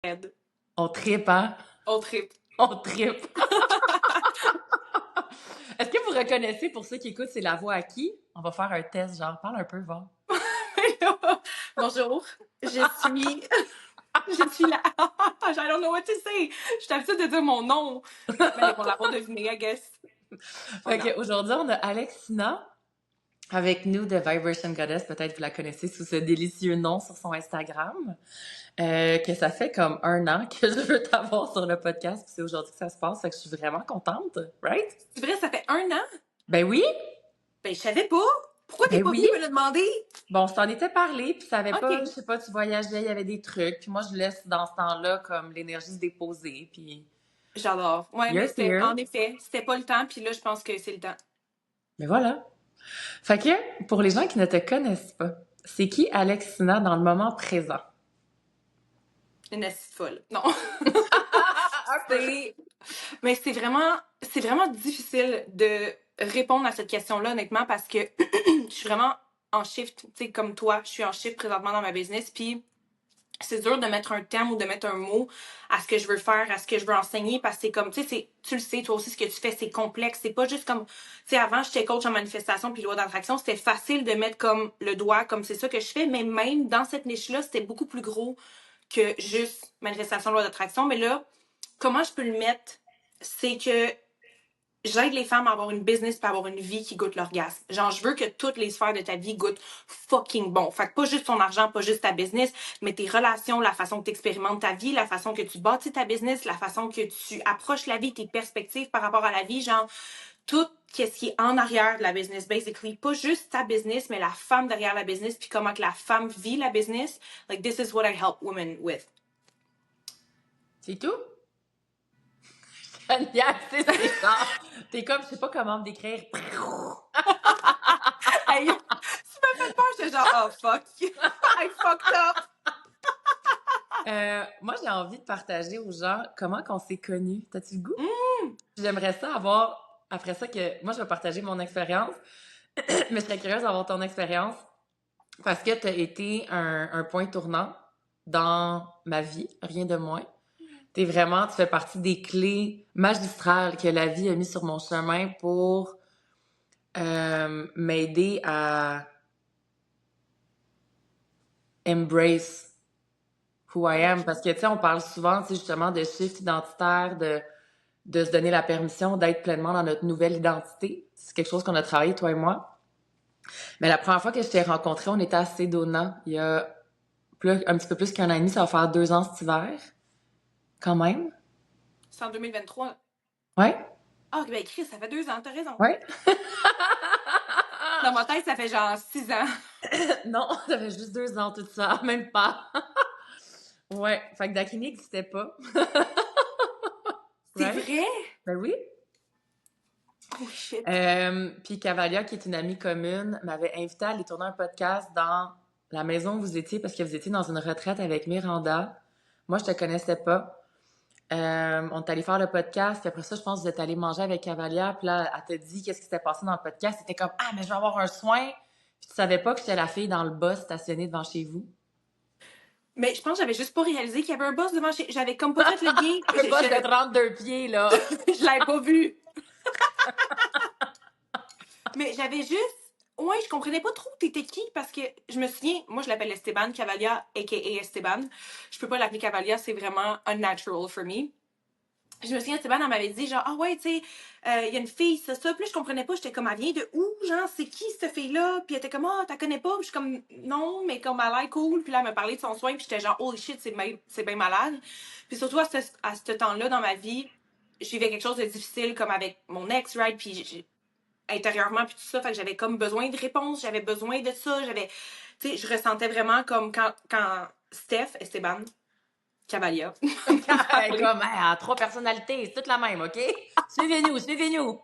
Ed. On tripe, hein? On tripe. On tripe. Est-ce que vous reconnaissez, pour ceux qui écoutent, c'est la voix à qui? On va faire un test, genre, parle un peu, va. Bonjour, je suis... je suis là. I don't know what to say. Je suis habituée de dire mon nom. Mais pour l'avoir deviné, I guess. Ok, aujourd'hui, on a Alexina avec nous de Vibration Goddess. Peut-être vous la connaissez sous ce délicieux nom sur son Instagram. Que ça fait comme 1 an que je veux t'avoir sur le podcast, puis c'est aujourd'hui que ça se passe, fait que je suis vraiment contente, right? C'est vrai, ça fait 1 an? Ben oui! Ben, je savais pas. Pourquoi t'es Ben pas oui! venue me le demander? Bon, je t'en étais parlé, puis tu savais pas, je OK. sais pas, tu voyageais, il y avait des trucs, puis moi, je laisse dans ce temps-là comme l'énergie se déposer, puis J'adore. Ouais, mais you're c'était, here. en effet, c'était pas le temps, puis là, je pense que c'est le temps. Mais voilà. Fait que, pour les gens qui ne te connaissent pas, c'est qui Alexina dans le moment présent? Une assise folle. Non. Un peu. Mais c'est vraiment difficile de répondre à cette question-là, honnêtement, parce que je suis vraiment en shift, tu sais, comme toi, je suis en shift présentement dans ma business, puis c'est dur de mettre un terme ou de mettre un mot à ce que je veux faire, à ce que je veux enseigner, parce que c'est comme, tu sais, tu le sais, toi aussi, ce que tu fais, c'est complexe. C'est pas juste comme, tu sais, avant, j'étais coach en manifestation puis loi d'attraction, c'était facile de mettre comme le doigt, comme c'est ça que je fais, mais même dans cette niche-là, c'était beaucoup plus gros que juste manifestation, loi d'attraction. Mais là, comment je peux le mettre? C'est que j'aide les femmes à avoir une business et à avoir une vie qui goûte l'orgasme. Genre, je veux que toutes les sphères de ta vie goûtent fucking bon. Fait que pas juste ton argent, pas juste ta business, mais tes relations, la façon que tu expérimentes ta vie, la façon que tu bâtis ta business, la façon que tu approches la vie, tes perspectives par rapport à la vie, genre, tout ce qui est en arrière de la business, basically. Pas juste ta business, mais la femme derrière la business, puis comment que la femme vit la business. Like, this is what I help women with. C'est tout? Génial, c'est genre, t'es comme, je sais pas comment me décrire. Hey, tu m'as fait peur, j'étais genre, oh fuck, I fucked up. Moi, j'ai envie de partager aux gens comment qu'on s'est connus. T'as-tu le goût? Mm. J'aimerais ça avoir, après ça, que moi, je vais partager mon expérience, mais je serais curieuse d'avoir ton expérience parce que t'as été un point tournant dans ma vie, rien de moins. T'es vraiment, tu fais partie des clés magistrales que la vie a mis sur mon chemin pour m'aider à embrace who I am. Parce que, tu sais, on parle souvent, tu sais, justement, de shift identitaire, de se donner la permission d'être pleinement dans notre nouvelle identité. C'est quelque chose qu'on a travaillé, toi et moi. Mais la première fois que je t'ai rencontré, on était à Sedona, il y a un petit peu plus qu'1 an et demi, ça va faire 2 ans cet hiver. Quand même. C'est en 2023. Ouais? Ah, ben Chris, ça fait 2 ans, t'as raison. Ouais? Dans ma tête, ça fait genre 6 ans. Non, ça fait juste 2 ans, tout ça. Même pas. Ouais. Fait que Dakini n'existait pas. C'est Right? vrai? Ben oui. Oh shit. Puis Cavalia, qui est une amie commune, m'avait invité à aller tourner un podcast dans la maison où vous étiez parce que vous étiez dans une retraite avec Miranda. Moi, je te connaissais pas. On est allé faire le podcast, puis après ça, je pense que vous êtes allé manger avec Cavalia, puis là, elle t'a dit qu'est-ce qui s'était passé dans le podcast. C'était comme ah, mais je vais avoir un soin. Puis tu savais pas que j'étais la fille dans le bus stationnée devant chez vous. Mais je pense que j'avais juste pas réalisé qu'il y avait un boss devant chez... J'avais comme pas fait le lien. Un bus de 32 pieds, là. Je l'avais pas vu. Mais j'avais juste... Ouais, je comprenais pas trop t'étais qui parce que je me souviens, moi je l'appelle Esteban Cavalia, a.k.a. Esteban. Je peux pas l'appeler Cavalia, c'est vraiment unnatural for me. Je me souviens, Esteban, elle m'avait dit genre, ah ouais, tu sais, il y a une fille, ça. Puis là, je comprenais pas, j'étais comme, elle vient de où, genre, c'est qui cette fille-là? Puis elle était comme, ah, t'as connais pas? Puis je suis comme, non, mais comme, elle a l'air cool. Puis là, elle me parlait de son soin, puis j'étais genre, holy shit, c'est bien malade. Puis surtout, à ce temps-là, dans ma vie, je vivais quelque chose de difficile, comme avec mon ex, right? Puis intérieurement, puis tout ça, fait que j'avais comme besoin de réponses, j'avais besoin de ça, tu sais, je ressentais vraiment comme quand Steph, Esteban, Cavalia, Elle est comme, elle a 3 personnalités, c'est toute la même, OK? Suivez-nous, suivez-nous.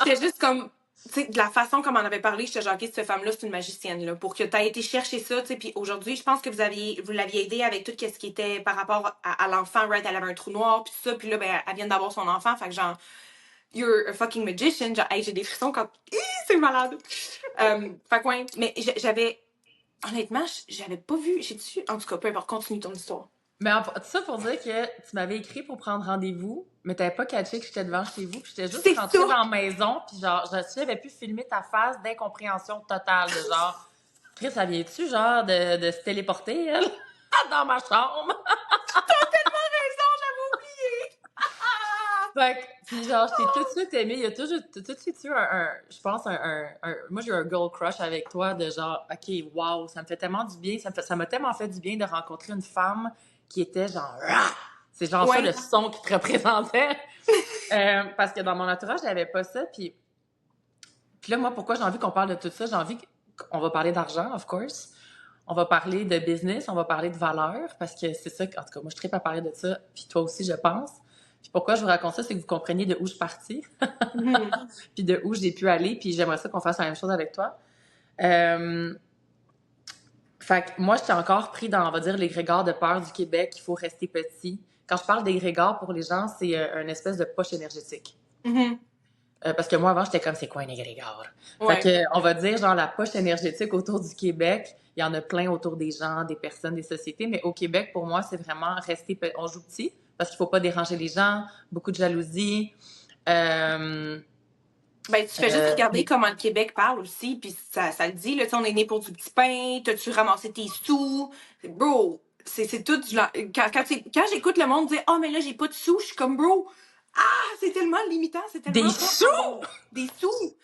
j'étais juste comme, tu sais, de la façon comme on avait parlé, j'étais genre, ok, cette femme-là, c'est une magicienne, là, pour que tu aies été chercher ça, tu sais, puis aujourd'hui, je pense que vous l'aviez aidé avec tout ce qui était par rapport à l'enfant, right? Elle avait un trou noir, puis tout ça, puis là, ben, elle vient d'avoir son enfant, fait que genre, you're a fucking magician, genre, hey, j'ai des frissons quand, c'est malade. Fait que ouais, mais j'avais Honnêtement, j'avais pas vu. J'ai-tu. En tout cas, peu importe, continue ton histoire. Mais tout ça pour dire que tu m'avais écrit pour prendre rendez-vous, mais t'avais pas catché que j'étais devant chez vous, puis j'étais juste C'est rentrée ça! dans la maison, puis genre, j'avais pu filmer ta face d'incompréhension totale, de genre, Chris, ça vient-tu, genre, de se téléporter, elle, dans ma chambre? Raison, j'avais oublié! Fait que, puis genre, je t'ai tout de suite aimé, il y a toujours, tout de suite eu je pense, moi j'ai eu un girl crush avec toi, de genre, ok, wow, ça me fait tellement du bien, ça m'a tellement fait du bien de rencontrer une femme qui était genre, rah! C'est genre ça Ouais. le son qui te représentait. Parce que dans mon entourage, j'avais pas ça. Puis là, moi, pourquoi j'ai envie qu'on parle de tout ça? J'ai envie qu'on va parler d'argent, of course. On va parler de business, on va parler de valeur, parce que c'est ça, en tout cas, moi, je tripe à parler de ça, puis toi aussi, je pense. Puis pourquoi je vous raconte ça, c'est que vous compreniez de où je suis partie, Mhm. puis de où j'ai pu aller, puis j'aimerais ça qu'on fasse la même chose avec toi. Euh, Fait que moi, j'étais encore pris dans, on va dire, l'égrégore de peur du Québec, il faut rester petit. Quand je parle d'égrégore, pour les gens, c'est une espèce de poche énergétique. Mhm. Parce que moi, avant, j'étais comme, c'est quoi un égrégore? Fait Ouais. que, on va dire, genre, la poche énergétique autour du Québec, il y en a plein autour des gens, des personnes, des sociétés, mais au Québec, pour moi, c'est vraiment rester, on joue petit, parce qu'il faut pas déranger les gens, beaucoup de jalousie, euh, Ben, tu fais juste regarder mais comment le Québec parle aussi, puis ça le dit, là, tu sais, on est né pour du petit pain, t'as-tu ramassé tes sous? Bro, c'est tout du... Quand j'écoute le monde dire « Oh, mais là, j'ai pas de sous », je suis comme « Bro, ah, c'est tellement limitant, c'est des tellement pas sous! un bon... Des sous!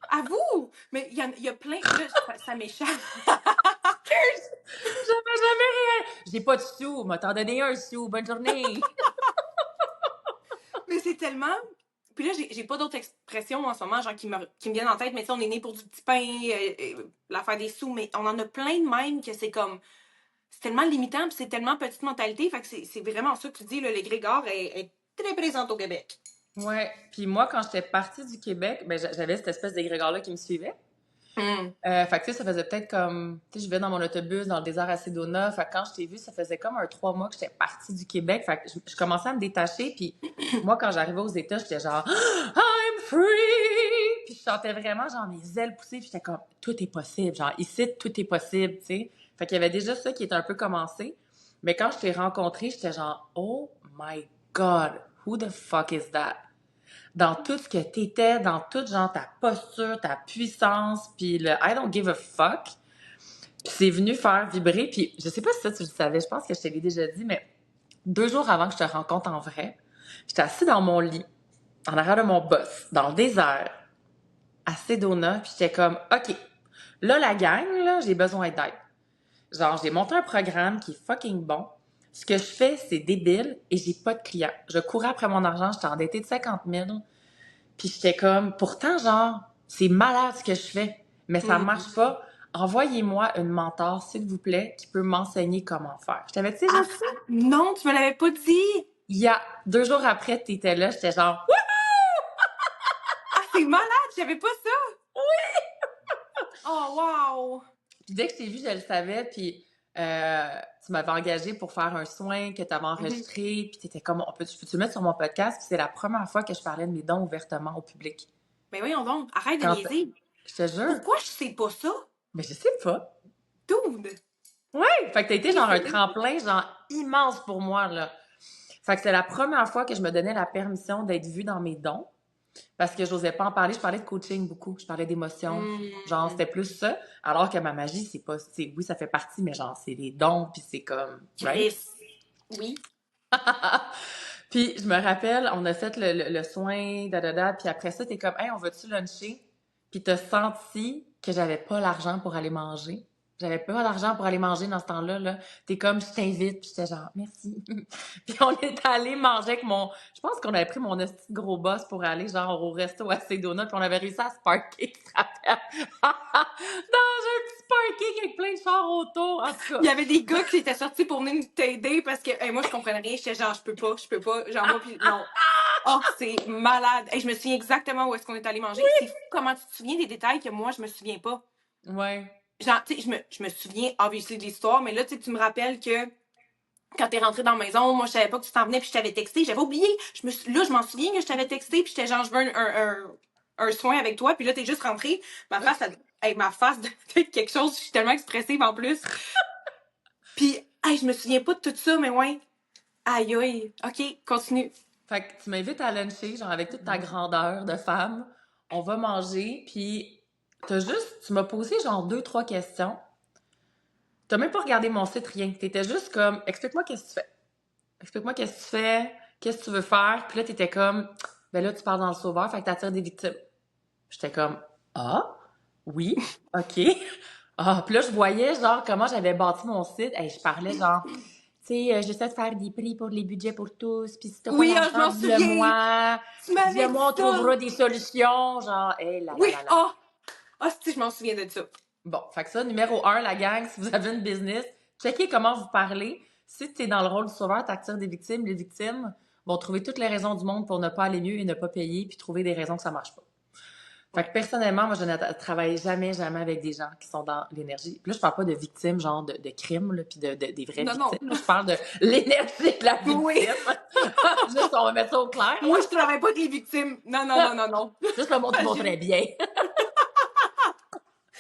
À vous! Mais il y a plein... Là, ça m'échappe. Jamais, jamais rien! J'ai pas de sous, m'a t'en donné un sou, bonne journée! Mais c'est tellement... Puis là, j'ai pas d'autres expressions en ce moment, genre, qui me viennent en tête, mais tu sais, on est né pour du petit pain, l'affaire des sous, mais on en a plein de même que c'est comme... C'est tellement limitant, puis c'est tellement petite mentalité, fait que c'est vraiment ça que tu dis, là, l'égrégore est très présente au Québec. Ouais, puis moi, quand j'étais partie du Québec, ben j'avais cette espèce d'égrégore-là qui me suivait. Hmm. Fait que tu sais, ça faisait peut-être comme, tu sais, je vais dans mon autobus dans le désert à Sedona. Fait que quand je t'ai vu, ça faisait comme 3 mois que j'étais partie du Québec. Fait que je commençais à me détacher. Puis moi, quand j'arrivais aux États, j'étais genre I'm free. Puis je sentais vraiment genre mes ailes pousser. Puis j'étais comme tout est possible. Genre ici, tout est possible, tu sais. Fait qu'il y avait déjà ça qui était un peu commencé. Mais quand je t'ai rencontré, j'étais genre oh my God, who the fuck is that? Dans tout ce que t'étais, dans toute genre ta posture, ta puissance, puis le I don't give a fuck. Puis c'est venu faire vibrer, puis je sais pas si ça tu le savais, je pense que je te l'ai déjà dit, mais 2 jours avant que je te rencontre en vrai, j'étais assis dans mon lit, en arrière de mon boss, dans le désert, à Sedona, puis j'étais comme, OK, là, la gang, là, j'ai besoin d'aide. Genre, j'ai monté un programme qui est fucking bon. Ce que je fais, c'est débile et j'ai pas de clients. Je courais après mon argent, j'étais endettée de 50 000. Puis j'étais comme, pourtant, genre, c'est malade ce que je fais, mais ça Hmm. marche pas. Envoyez-moi une mentor, s'il vous plaît, qui peut m'enseigner comment faire. Je t'avais-tu déjà Ah, dit ça? non, tu me l'avais pas dit! Il y a 2 jours après, t'étais là, j'étais genre, ouais! Ah, c'est malade, j'avais pas ça! Oh, wow! Puis dès que je t'ai vu, je le savais, puis tu m'avais engagé pour faire un soin que tu avais Mhm. enregistré, puis t'étais comme, je peux-tu le mettre sur mon podcast? Puis c'est la première fois que je parlais de mes dons ouvertement au public. Mais voyons donc, arrête de Quand, niaiser. je te jure, Pourquoi je sais pas ça? mais je sais pas. Dude! Ouais! Fait que t'as été Ok, genre un sérieux? tremplin, genre immense pour moi, là. Fait que c'est la première fois que je me donnais la permission d'être vue dans mes dons. Parce que j'osais pas en parler. Je parlais de coaching beaucoup. Je parlais d'émotions. Genre, Hmm. c'était plus ça. Alors que ma magie, c'est pas, oui, ça fait partie, mais genre, c'est les dons, puis c'est comme, right? Chris. Oui. Puis je me rappelle, on a fait le soin, puis après ça, t'es comme, hey, on va-tu luncher? Puis t'as senti que j'avais pas l'argent pour aller manger. J'avais pas d'argent pour aller manger dans ce temps-là, là. T'es comme, je t'invite, puis j'étais genre, merci. Puis on est allé manger avec je pense qu'on avait pris mon esti de gros boss pour aller, genre, au resto à Sedona, puis on avait réussi à se parker, tu te rappelles? Dans un petit parking avec plein de chars autour, en tout Il y cas. avait des gars qui étaient sortis pour venir t'aider parce que moi, je comprenais rien. J'étais genre, je peux pas. Genre, moi, puis non. Oh, c'est malade. Je me souviens exactement où est-ce qu'on est allé manger. C'est fou comment tu te souviens des détails que moi, je me souviens pas. Ouais. Genre, tu sais, je me souviens, obviously, de l'histoire, mais là, tu sais, tu me rappelles que quand t'es rentré dans la maison, moi, je savais pas que tu t'en venais, puis je t'avais texté. J'avais oublié. Là, je m'en souviens que je t'avais texté, puis j'étais genre, je veux un soin avec toi, puis là, t'es juste rentré. Ma face, hey, ma face de quelque chose, je suis tellement expressive en plus. Puis, hey, je me souviens pas de tout ça, mais ouais. Aïe, aïe. OK, continue. Fait que tu m'invites à luncher, genre avec toute ta grandeur de femme. On va manger, puis tu m'as posé genre 2, 3 questions. T'as même pas regardé mon site, rien. T'étais juste comme, explique-moi qu'est-ce que tu fais. Explique-moi qu'est-ce que tu fais, qu'est-ce que tu veux faire. Puis là, t'étais comme, ben là, tu pars dans le sauveur, fait que t'attires des victimes. J'étais comme, ah, oui, ok. Ah, puis là, je voyais genre comment j'avais bâti mon site. Et je parlais genre, tu sais, j'essaie de faire des prix pour les budgets pour tous. Puis si t'as pas Oui, ah, je d'argent, m'en souviens. dis-le-moi. Tu m'avais dit Dis-le-moi, on ça. trouvera des solutions. Genre, hé là là Oui, là là. ah. Ah, si, je m'en souviens de ça. Bon, fait que ça, numéro 1, la gang, si vous avez une business, checkez comment vous parlez. Si tu es dans le rôle du sauveur, t'attires des victimes, les victimes vont trouver toutes les raisons du monde pour ne pas aller mieux et ne pas payer, puis trouver des raisons que ça marche pas. Fait que personnellement, moi, je ne travaille jamais, jamais avec des gens qui sont dans l'énergie. Puis là, je parle pas de victimes, genre de crimes, là, puis des vraies Non, non. victimes. Là. Je parle de l'énergie de la victime. Oui. Juste, on va mettre ça au clair. Moi, je travaille pas avec les victimes. Non, non, non, non, non. Juste le monde qui va très bien.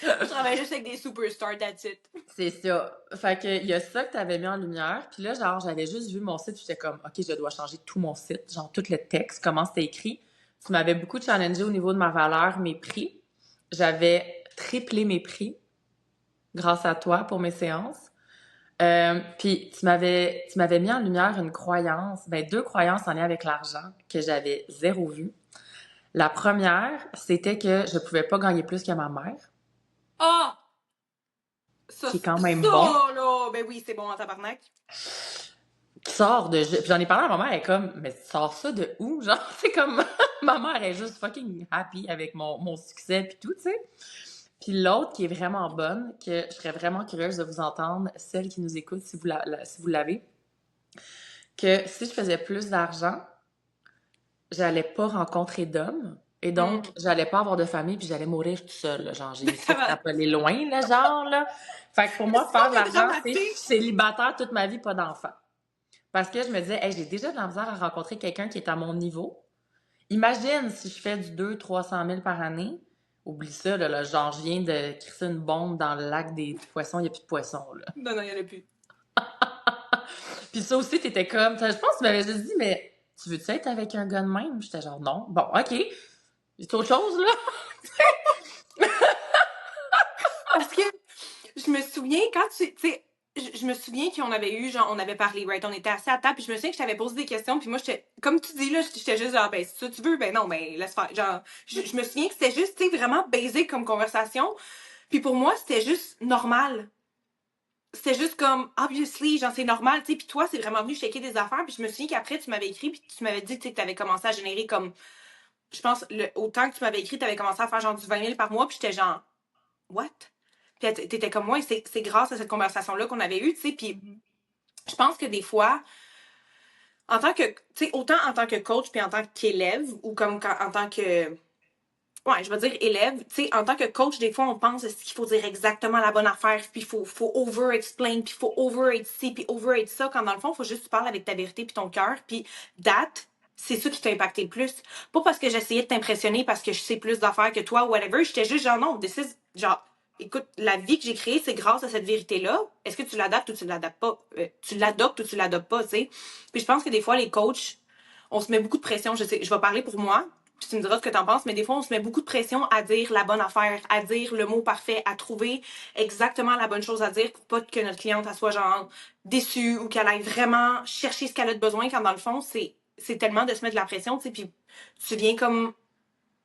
Je travaille juste avec des superstars, that's it. C'est ça. Fait que il y a ça que tu avais mis en lumière. Puis là, genre, j'avais juste vu mon site, j'étais comme, OK, je dois changer tout mon site, genre tout le texte, comment c'était écrit. Tu m'avais beaucoup challengé au niveau de ma valeur, mes prix. J'avais triplé mes prix grâce à toi pour mes séances. Puis tu m'avais mis en lumière une croyance, ben 2 croyances en lien avec l'argent que j'avais zéro vue. La première, c'était que je pouvais pas gagner plus que ma mère, Ah! Ça, qui est quand même ça, bon. là! Ben oui, c'est bon en tabarnak. Qui sort de... Puis j'en ai parlé à ma mère, elle est comme, mais tu sors ça de où? Genre, c'est comme, ma mère est juste fucking happy avec mon succès puis tout, tu sais. Puis l'autre qui est vraiment bonne, que je serais vraiment curieuse de vous entendre, celle qui nous écoute, si si vous l'avez, que si je faisais plus d'argent, j'allais pas rencontrer d'hommes, et donc, j'allais pas avoir de famille, puis j'allais mourir toute seule, là. Genre, j'ai mis ça extrapolé loin, là, genre, là. Fait que pour moi, C'est faire de donc bien l'argent, c'est dramatique. célibataire toute ma vie, pas d'enfant. Parce que je me disais, hey, j'ai déjà de la misère à rencontrer quelqu'un qui est à mon niveau. Imagine si je fais du 200 000 à 300 000 par année. Oublie ça, là, genre, je viens de crisser une bombe dans le lac des poissons, il n'y a plus de poissons, là. Non, non, il y en a plus. Puis ça aussi, t'étais comme, je pense que tu m'avais juste dit, mais tu veux-tu être avec un gars de même? J'étais genre, non. Bon, OK. C'est autre chose, là? Parce que je me souviens quand tu sais, je me souviens qu'on avait eu, genre, on avait parlé, right? On était assis à table, puis je me souviens que je t'avais posé des questions, puis moi, j'étais, comme tu dis, là, j'étais juste genre, ben, si ça tu veux, ben non, ben, laisse faire. Genre, je me souviens que c'était juste, tu sais, vraiment basic comme conversation. Puis pour moi, c'était juste normal. C'était juste comme, obviously, genre, c'est normal, tu sais. Puis toi, c'est vraiment venu checker des affaires, puis je me souviens qu'après, tu m'avais écrit, puis tu m'avais dit, tu sais, que t'avais commencé à générer comme, je pense, autant que tu m'avais écrit, t'avais commencé à faire genre du 20 000 par mois, puis j'étais genre, what? Puis t'étais comme moi, et c'est grâce à cette conversation-là qu'on avait eue, tu sais. Puis je pense que des fois, en tant que, tu sais, autant en tant que coach, puis en tant qu'élève, ou comme en tant que, ouais, je vais dire élève, tu sais, en tant que coach, des fois, on pense qu'il faut dire exactement la bonne affaire, puis faut over-explain, puis faut over-être ci, puis over-être ça, quand dans le fond, il faut juste que tu parles avec ta vérité puis ton cœur, puis c'est ça qui t'a impacté le plus. Pas parce que j'essayais de t'impressionner, parce que je sais plus d'affaires que toi, whatever, j'étais juste genre, non, genre, écoute, la vie que j'ai créée, c'est grâce à cette vérité-là. Est-ce que tu l'adaptes ou tu l'adaptes pas? Tu l'adoptes ou tu l'adoptes pas, tu sais? Puis je pense que des fois, les coachs, on se met beaucoup de pression, je sais, je vais parler pour moi, puis tu me diras ce que t'en penses, mais des fois, on se met beaucoup de pression à dire la bonne affaire, à dire le mot parfait, à trouver exactement la bonne chose à dire pour pas que notre cliente elle soit genre déçue ou qu'elle aille vraiment chercher ce qu'elle a de besoin, quand dans le fond, c'est tellement de se mettre de la pression, tu sais, puis tu viens comme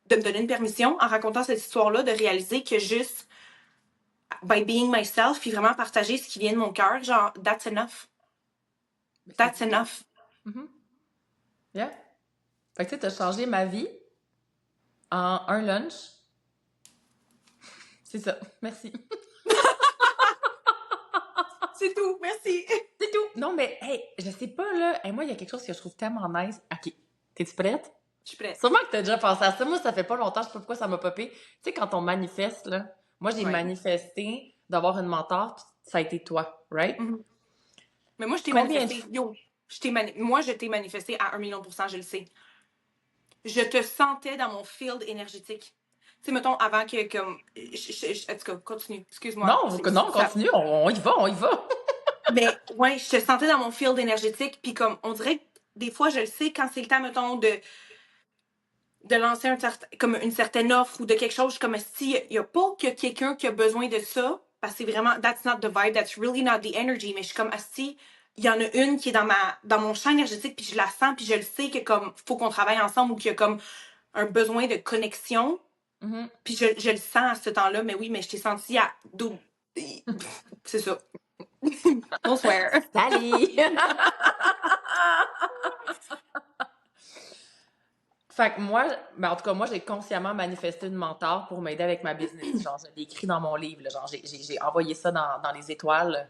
de me donner une permission en racontant cette histoire-là, de réaliser que juste by being myself, puis vraiment partager ce qui vient de mon cœur, genre, that's enough. That's enough. Mm-hmm. Yeah. Fait que tu sais, t'as changé ma vie en un lunch. C'est ça. Merci. C'est tout, merci. C'est tout. Non, mais, hey, je sais pas, là. Hey, moi, il y a quelque chose que je trouve tellement nice. OK. T'es-tu prête? Je suis prête. Sûrement que t'as déjà pensé à ça. Moi, ça fait pas longtemps. Je sais pas pourquoi ça m'a popé. Tu sais, quand on manifeste, là. Moi, j'ai manifesté d'avoir une mentor, puis ça a été toi, right? Mm-hmm. Mais moi, je t'ai Combien manifesté. Yo, moi, je t'ai manifesté à 1 million %, je le sais. Je te sentais dans mon field énergétique. sais, mettons, avant que, comme, en tout cas, continue, excuse-moi. Non, continue, on y va, on y va. Mais, ouais, je te sentais dans mon field énergétique, puis comme, on dirait que des fois, je le sais, quand c'est le temps, mettons, de lancer comme une certaine offre ou de quelque chose, comme si il y a pas que quelqu'un qui a besoin de ça, parce que c'est vraiment, that's not the vibe, that's really not the energy, mais je suis comme, si il y en a une qui est dans mon champ énergétique, puis je la sens, puis je le sais que comme, faut qu'on travaille ensemble ou qu'il y a comme un besoin de connexion, puis je le sens à ce temps-là, mais oui, mais je t'ai senti à... C'est ça. Don't swear. Salut! Fait que moi, ben en tout cas, moi, j'ai consciemment manifesté une mentor pour m'aider avec ma business. Genre, je l'ai écrit dans mon livre. Là, genre, j'ai envoyé ça dans les étoiles.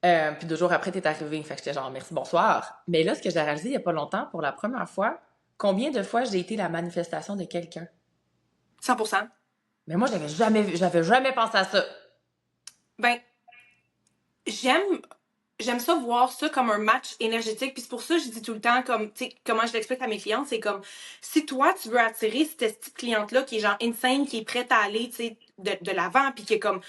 Puis 2 jours après, t'es arrivé. Fait que j'étais genre, merci, bonsoir. Mais là, ce que j'ai réalisé il y a pas longtemps, pour la première fois, combien de fois j'ai été la manifestation de quelqu'un? 100%. Mais moi, j'avais jamais pensé à ça. Ben, j'aime ça voir ça comme un match énergétique. Puis c'est pour ça que je dis tout le temps, comme, tu sais, comment je l'explique à mes clientes, c'est comme, si toi, tu veux attirer cette petite cliente-là qui est genre insane, qui est prête à aller, tu sais, de l'avant, puis qui est comme,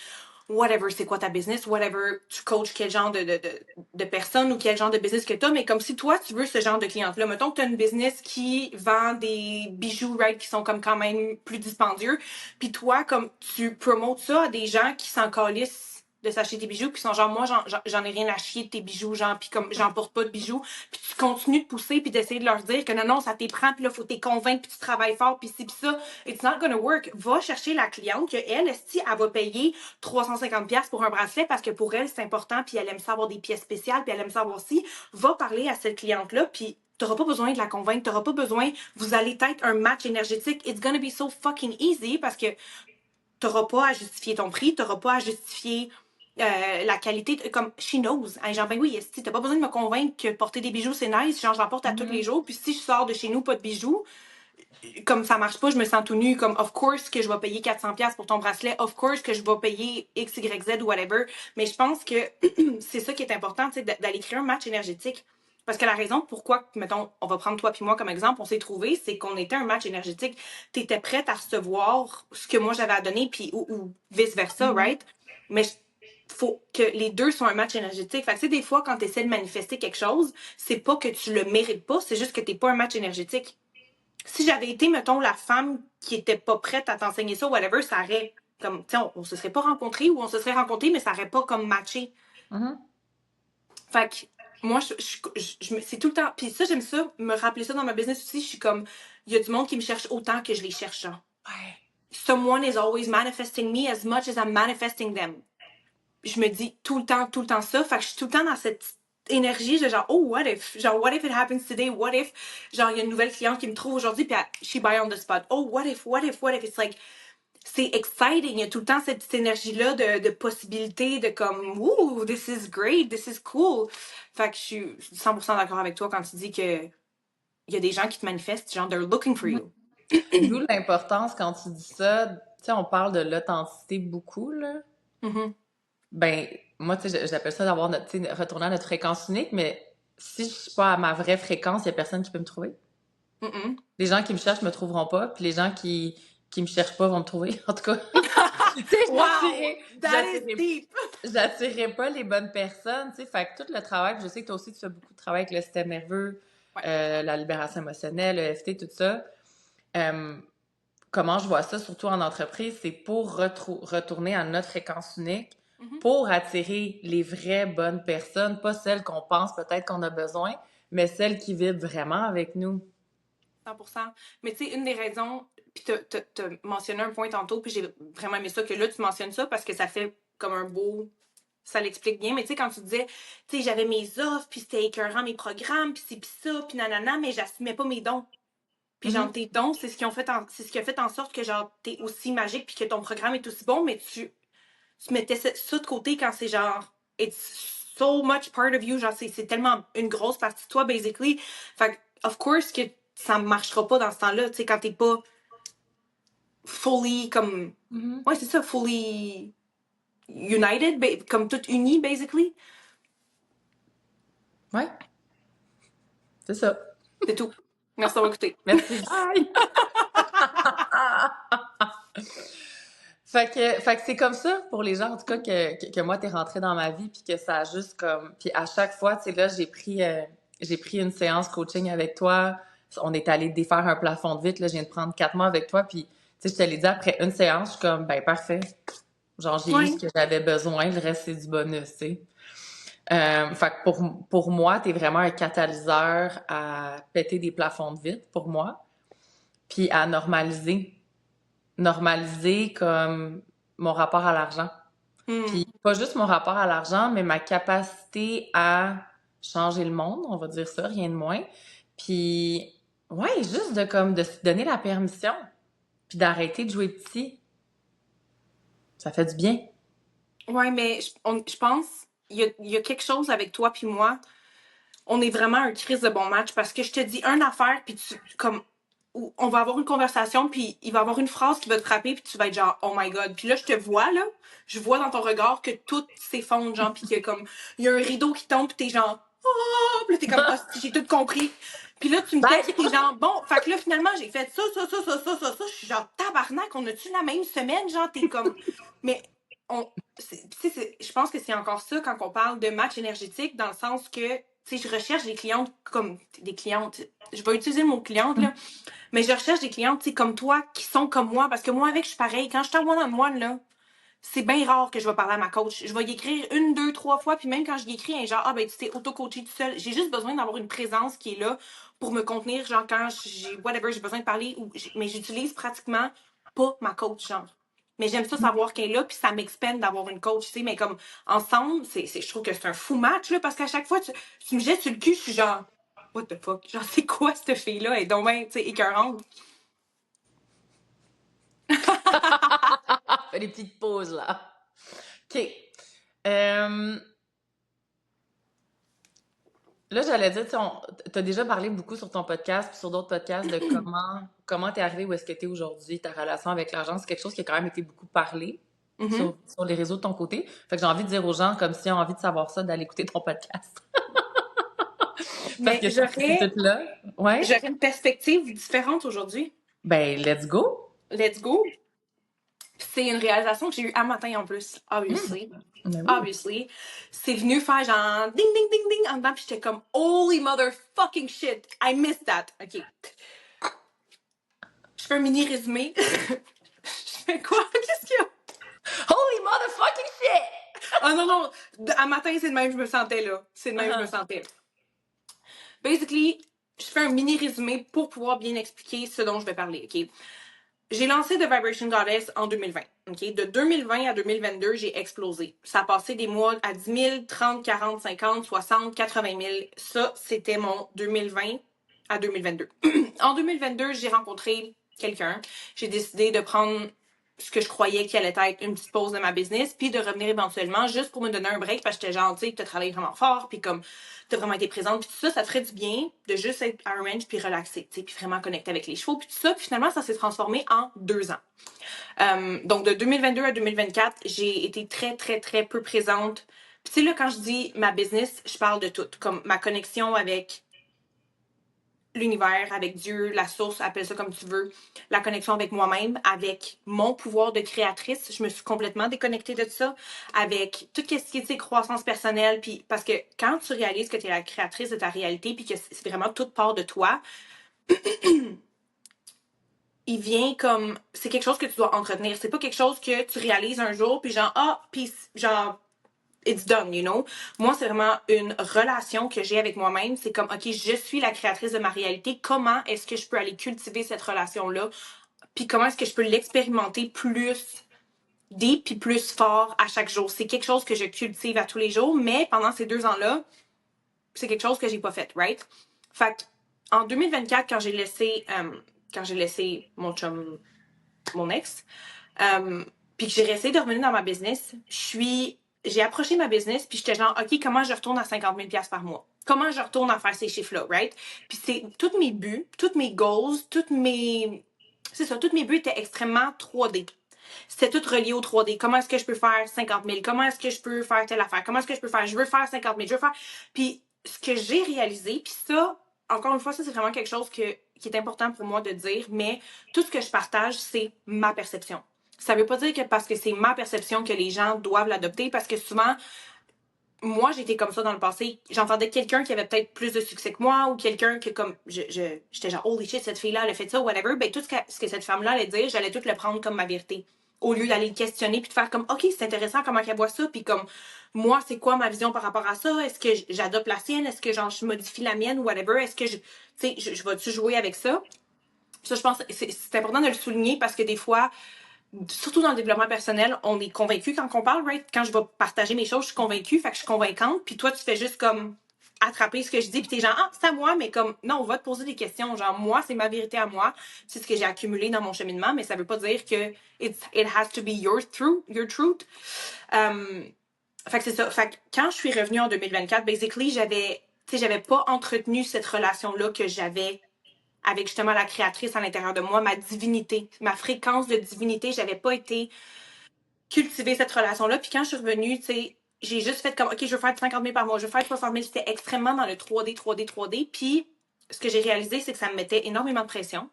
whatever, c'est quoi ta business, whatever, tu coaches quel genre de personne ou quel genre de business que t'as, mais comme si toi, tu veux ce genre de cliente-là, mettons que t'as une business qui vend des bijoux, right, qui sont comme quand même plus dispendieux, puis toi, comme, tu promotes ça à des gens qui s'en calissent de s'acheter des bijoux, puis sont genre, moi, j'en ai rien à chier de tes bijoux, genre, puis comme, j'en porte pas de bijoux, puis tu continues de pousser, puis d'essayer de leur dire que non, ça t'éprend, puis là, faut t'es convaincre, puis tu travailles fort, puis ci, puis ça, it's not gonna work. Va chercher la cliente que elle, si elle va payer 350$ pour un bracelet, parce que pour elle, c'est important, puis elle aime ça avoir des pièces spéciales, puis elle aime savoir si, va parler à cette cliente-là, puis t'auras pas besoin de la convaincre, t'auras pas besoin, vous allez être un match énergétique, it's gonna be so fucking easy, parce que t'auras pas à justifier ton prix, t'auras pas à justifier la qualité, comme she knows. Hein, genre, ben oui, t'as pas besoin de me convaincre que porter des bijoux, c'est nice. Genre, j'en porte à tous les jours. Puis si je sors de chez nous, pas de bijoux, comme ça marche pas, je me sens tout nu. Comme, of course que je vais payer 400$ pour ton bracelet. Of course que je vais payer X, Y, Z ou whatever. Mais je pense que c'est ça qui est important, tu sais, d'aller créer un match énergétique. Parce que la raison pourquoi, mettons, on va prendre toi puis moi comme exemple, on s'est trouvé, c'est qu'on était un match énergétique. T'étais prête à recevoir ce que moi j'avais à donner, puis ou vice-versa, right? Mais faut que les deux soient un match énergétique. Fait que, tu sais, des fois, quand tu essaies de manifester quelque chose, c'est pas que tu le mérites pas, c'est juste que t'es pas un match énergétique. Si j'avais été, mettons, la femme qui était pas prête à t'enseigner ça, whatever, ça aurait, comme, tu sais, on se serait pas rencontrés ou on se serait rencontrés, mais ça aurait pas comme matché. Fait que, moi, c'est tout le temps. Puis ça, j'aime ça, me rappeler ça dans ma business aussi. Je suis comme, il y a du monde qui me cherche autant que je les cherche, genre. Ouais. Someone is always manifesting me as much as I'm manifesting them. Je me dis tout le temps ça. Fait que je suis tout le temps dans cette énergie de genre, oh, what if? Genre, what if it happens today? What if? Genre, il y a une nouvelle cliente qui me trouve aujourd'hui, puis she buy on the spot. Oh, what if, what if, what if? It's like, c'est exciting. Il y a tout le temps cette énergie-là de possibilités, de comme, ooh, this is great, this is cool. Fait que je suis 100% d'accord avec toi quand tu dis que il y a des gens qui te manifestent, genre, they're looking for you. D'où l'importance quand tu dis ça, tu sais, on parle de l'authenticité beaucoup, là. Ben, moi, tu sais, j'appelle ça d'avoir notre, tu sais, retourner à notre fréquence unique, mais si je suis pas à ma vraie fréquence, il y a personne qui peut me trouver. Les gens qui me cherchent me trouveront pas, puis les gens qui me cherchent pas vont me trouver, en tout cas. Tu sais, j'attirerai pas les bonnes personnes, tu sais, fait que tout le travail, je sais que toi aussi, tu fais beaucoup de travail avec le système nerveux, la libération émotionnelle, le EFT, tout ça. Comment je vois ça, surtout en entreprise, c'est pour retourner à notre fréquence unique, pour attirer les vraies bonnes personnes, pas celles qu'on pense peut-être qu'on a besoin, mais celles qui vibrent vraiment avec nous. 100%. Mais tu sais, une des raisons, puis t'as mentionné un point tantôt, puis j'ai vraiment aimé ça, que là, tu mentionnes ça parce que ça fait comme un beau... Ça l'explique bien, mais tu sais, quand tu disais, tu sais, j'avais mes offres, puis c'était écœurant mes programmes, puis c'est pis ça, puis nanana, mais j'assumais pas mes dons. Puis genre, tes dons, c'est ce qui a fait en sorte que genre, t'es aussi magique, puis que ton programme est aussi bon, mais tu mettais ça de côté quand c'est genre, it's so much part of you, genre, c'est tellement une grosse partie de toi, basically. Fait que, of course, que ça marchera pas dans ce temps-là, tu sais, quand t'es pas fully, comme, ouais, c'est ça, fully united, comme tout uni, basically. Ouais. C'est ça. C'est tout. Merci d'avoir écouté. Merci. Bye! Fait que c'est comme ça pour les gens, en tout cas, que moi, t'es rentrée dans ma vie, puis que ça a juste comme... Puis à chaque fois, tu sais, là, j'ai pris une séance coaching avec toi. On est allé défaire un plafond de vitre, là, je viens de prendre 4 mois avec toi, puis, tu sais, je te l'ai dit, après une séance, je suis comme, ben, parfait. Genre, j'ai eu ce Oui. que j'avais besoin, le reste, c'est du bonus, tu sais. Fait que pour moi, t'es vraiment un catalyseur à péter des plafonds de vitre, pour moi, puis à normaliser. Normaliser comme mon rapport à l'argent. Hmm. Puis pas juste mon rapport à l'argent, mais ma capacité à changer le monde, on va dire ça, rien de moins. Puis ouais, juste de comme de se donner la permission, puis d'arrêter de jouer petit, ça fait du bien. Ouais, mais je pense il y a quelque chose avec toi puis moi. On est vraiment un crise de bon match parce que je te dis une affaire puis tu comme on va avoir une conversation puis il va y avoir une phrase qui va te frapper puis tu vas être genre oh my god puis là je te vois là je vois dans ton regard que tout s'effondre genre puis que comme il y a un rideau qui tombe puis t'es genre oh puis là t'es comme ah si, j'ai tout compris puis là tu me Bye! textes t'es genre bon fait que là finalement j'ai fait ça je suis genre tabarnak on a-tu la même semaine genre t'es comme mais on je pense que c'est encore ça quand on parle de match énergétique dans le sens que tu sais, je recherche des clientes comme des clientes. Je vais utiliser le mot cliente, là. Mais je recherche des clientes, tu sais, comme toi, qui sont comme moi. Parce que moi, avec, je suis pareil. Quand je suis en one-on-one, là, c'est bien rare que je vais parler à ma coach. Je vais y écrire une, deux, trois fois. Puis même quand je y écris, un genre, ah, ben, tu t'es auto-coaché tout seul. J'ai juste besoin d'avoir une présence qui est là pour me contenir. Genre, quand j'ai, whatever, j'ai besoin de parler. Mais j'utilise pratiquement pas ma coach, genre. Mais j'aime ça savoir qu'elle est là, puis ça m'expande d'avoir une coach, tu sais. Mais comme, ensemble, je trouve que c'est un fou match, là, parce qu'à chaque fois, tu me jettes sur le cul, je suis genre, what the fuck? Genre, c'est quoi cette fille-là? Elle est donc bien, tu sais, écœurante. Fais des petites pauses, là. OK. Euh, Là, j'allais dire, tu as déjà parlé beaucoup sur ton podcast puis sur d'autres podcasts de comment t'es arrivé où est-ce que t'es aujourd'hui, ta relation avec l'argent. C'est quelque chose qui a quand même été beaucoup parlé Mhm. sur les réseaux de ton côté. Fait que j'ai envie de dire aux gens, comme s'ils ont envie de savoir ça, d'aller écouter ton podcast. Parce Mais que je pense que c'est tout là. Ouais? j'aurais une perspective différente aujourd'hui. Ben, let's go! Let's go. C'est une réalisation que j'ai eue à matin en plus, Hmm. obviously. Ben oui. Obviously. C'est venu faire genre ding ding ding ding en dedans, puis j'étais comme holy motherfucking shit, I missed that. Ok. Je fais un mini résumé. Je fais quoi? Qu'est-ce qu'il y a? Holy motherfucking shit! Ah non, non. À matin, c'est de même que je me sentais là. C'est de même que je me Uh-huh. sentais. Basically, je fais un mini résumé pour pouvoir bien expliquer ce dont je vais parler, ok? J'ai lancé The Vibration Goddess en 2020. Okay? De 2020 à 2022, j'ai explosé. Ça a passé des mois à 10 000, 30, 40, 50, 60, 80 000. Ça, c'était mon 2020 à 2022. En 2022, j'ai rencontré quelqu'un. J'ai décidé de prendre ce que je croyais qu'il allait être une petite pause de ma business, puis de revenir éventuellement juste pour me donner un break parce que j'étais gentille, tu as travaillé vraiment fort, puis comme t'as vraiment été présente, puis tout ça, ça te ferait du bien de juste être à un range puis relaxer, tu sais, puis vraiment connecter avec les chevaux, puis tout ça, puis finalement, ça s'est transformé en 2 ans. Donc, de 2022 à 2024, j'ai été très, très, très peu présente. Puis tu sais, là, quand je dis ma business, je parle de tout, comme ma connexion avec l'univers, avec Dieu, la source, appelle ça comme tu veux, la connexion avec moi-même, avec mon pouvoir de créatrice. Je me suis complètement déconnectée de ça, avec tout ce qui est croissance personnelle. Puis parce que quand tu réalises que tu es la créatrice de ta réalité, puis que c'est vraiment toute part de toi, il vient comme c'est quelque chose que tu dois entretenir. C'est pas quelque chose que tu réalises un jour, puis genre ah, puis genre it's done, you know. Moi, c'est vraiment une relation que j'ai avec moi-même. C'est comme, OK, je suis la créatrice de ma réalité. Comment est-ce que je peux aller cultiver cette relation-là? Puis comment est-ce que je peux l'expérimenter plus deep puis plus fort à chaque jour? C'est quelque chose que je cultive à tous les jours, mais pendant ces 2 ans-là, c'est quelque chose que j'ai pas fait, right? Fait en 2024, quand j'ai laissé mon chum, mon ex, puis que j'ai essayé de revenir dans ma business, j'ai approché ma business, puis j'étais genre, OK, comment je retourne à 50 000 par mois? Comment je retourne à faire ces chiffres-là, right? Puis c'est tous mes buts, tous mes goals, c'est ça, tous mes buts étaient extrêmement 3D. C'était tout relié au 3D. Comment est-ce que je peux faire 50 000? Comment est-ce que je peux faire telle affaire? Comment est-ce que je peux faire? Je veux faire 50 000, je veux faire... Puis ce que j'ai réalisé, puis ça, encore une fois, ça, c'est vraiment quelque chose qui est important pour moi de dire, mais tout ce que je partage, c'est ma perception. Ça veut pas dire que parce que c'est ma perception que les gens doivent l'adopter, parce que souvent, moi, j'étais comme ça dans le passé. J'entendais quelqu'un qui avait peut-être plus de succès que moi ou quelqu'un que comme j'étais genre holy shit, cette fille-là, elle a fait ça, whatever. Ben tout ce que cette femme-là allait dire, j'allais tout le prendre comme ma vérité. Au lieu d'aller le questionner puis de faire comme OK, c'est intéressant comment qu'elle voit ça, puis comme moi, c'est quoi ma vision par rapport à ça? Est-ce que j'adopte la sienne? Est-ce que genre je modifie la mienne ou whatever? Est-ce que je vais-tu jouer avec ça? Ça, je pense c'est important de le souligner parce que des fois, surtout dans le développement personnel, on est convaincu quand on parle, right? Quand je vais partager mes choses, je suis convaincue, fait que je suis convaincante, puis toi, tu fais juste comme attraper ce que je dis, puis t'es genre, ah, c'est à moi, mais comme, non, on va te poser des questions, genre, moi, c'est ma vérité à moi, c'est ce que j'ai accumulé dans mon cheminement, mais ça veut pas dire que it has to be your truth. Fait que c'est ça. Fait que quand je suis revenue en 2024, basically, j'avais pas entretenu cette relation-là que j'avais avec justement la créatrice à l'intérieur de moi, ma divinité, ma fréquence de divinité. J'avais pas été cultiver cette relation-là. Puis quand je suis revenue, tu sais, j'ai juste fait comme, OK, je veux faire 50 000 par mois, je veux faire 60 000. C'était extrêmement dans le 3D, 3D, 3D. Puis ce que j'ai réalisé, c'est que ça me mettait énormément de pression.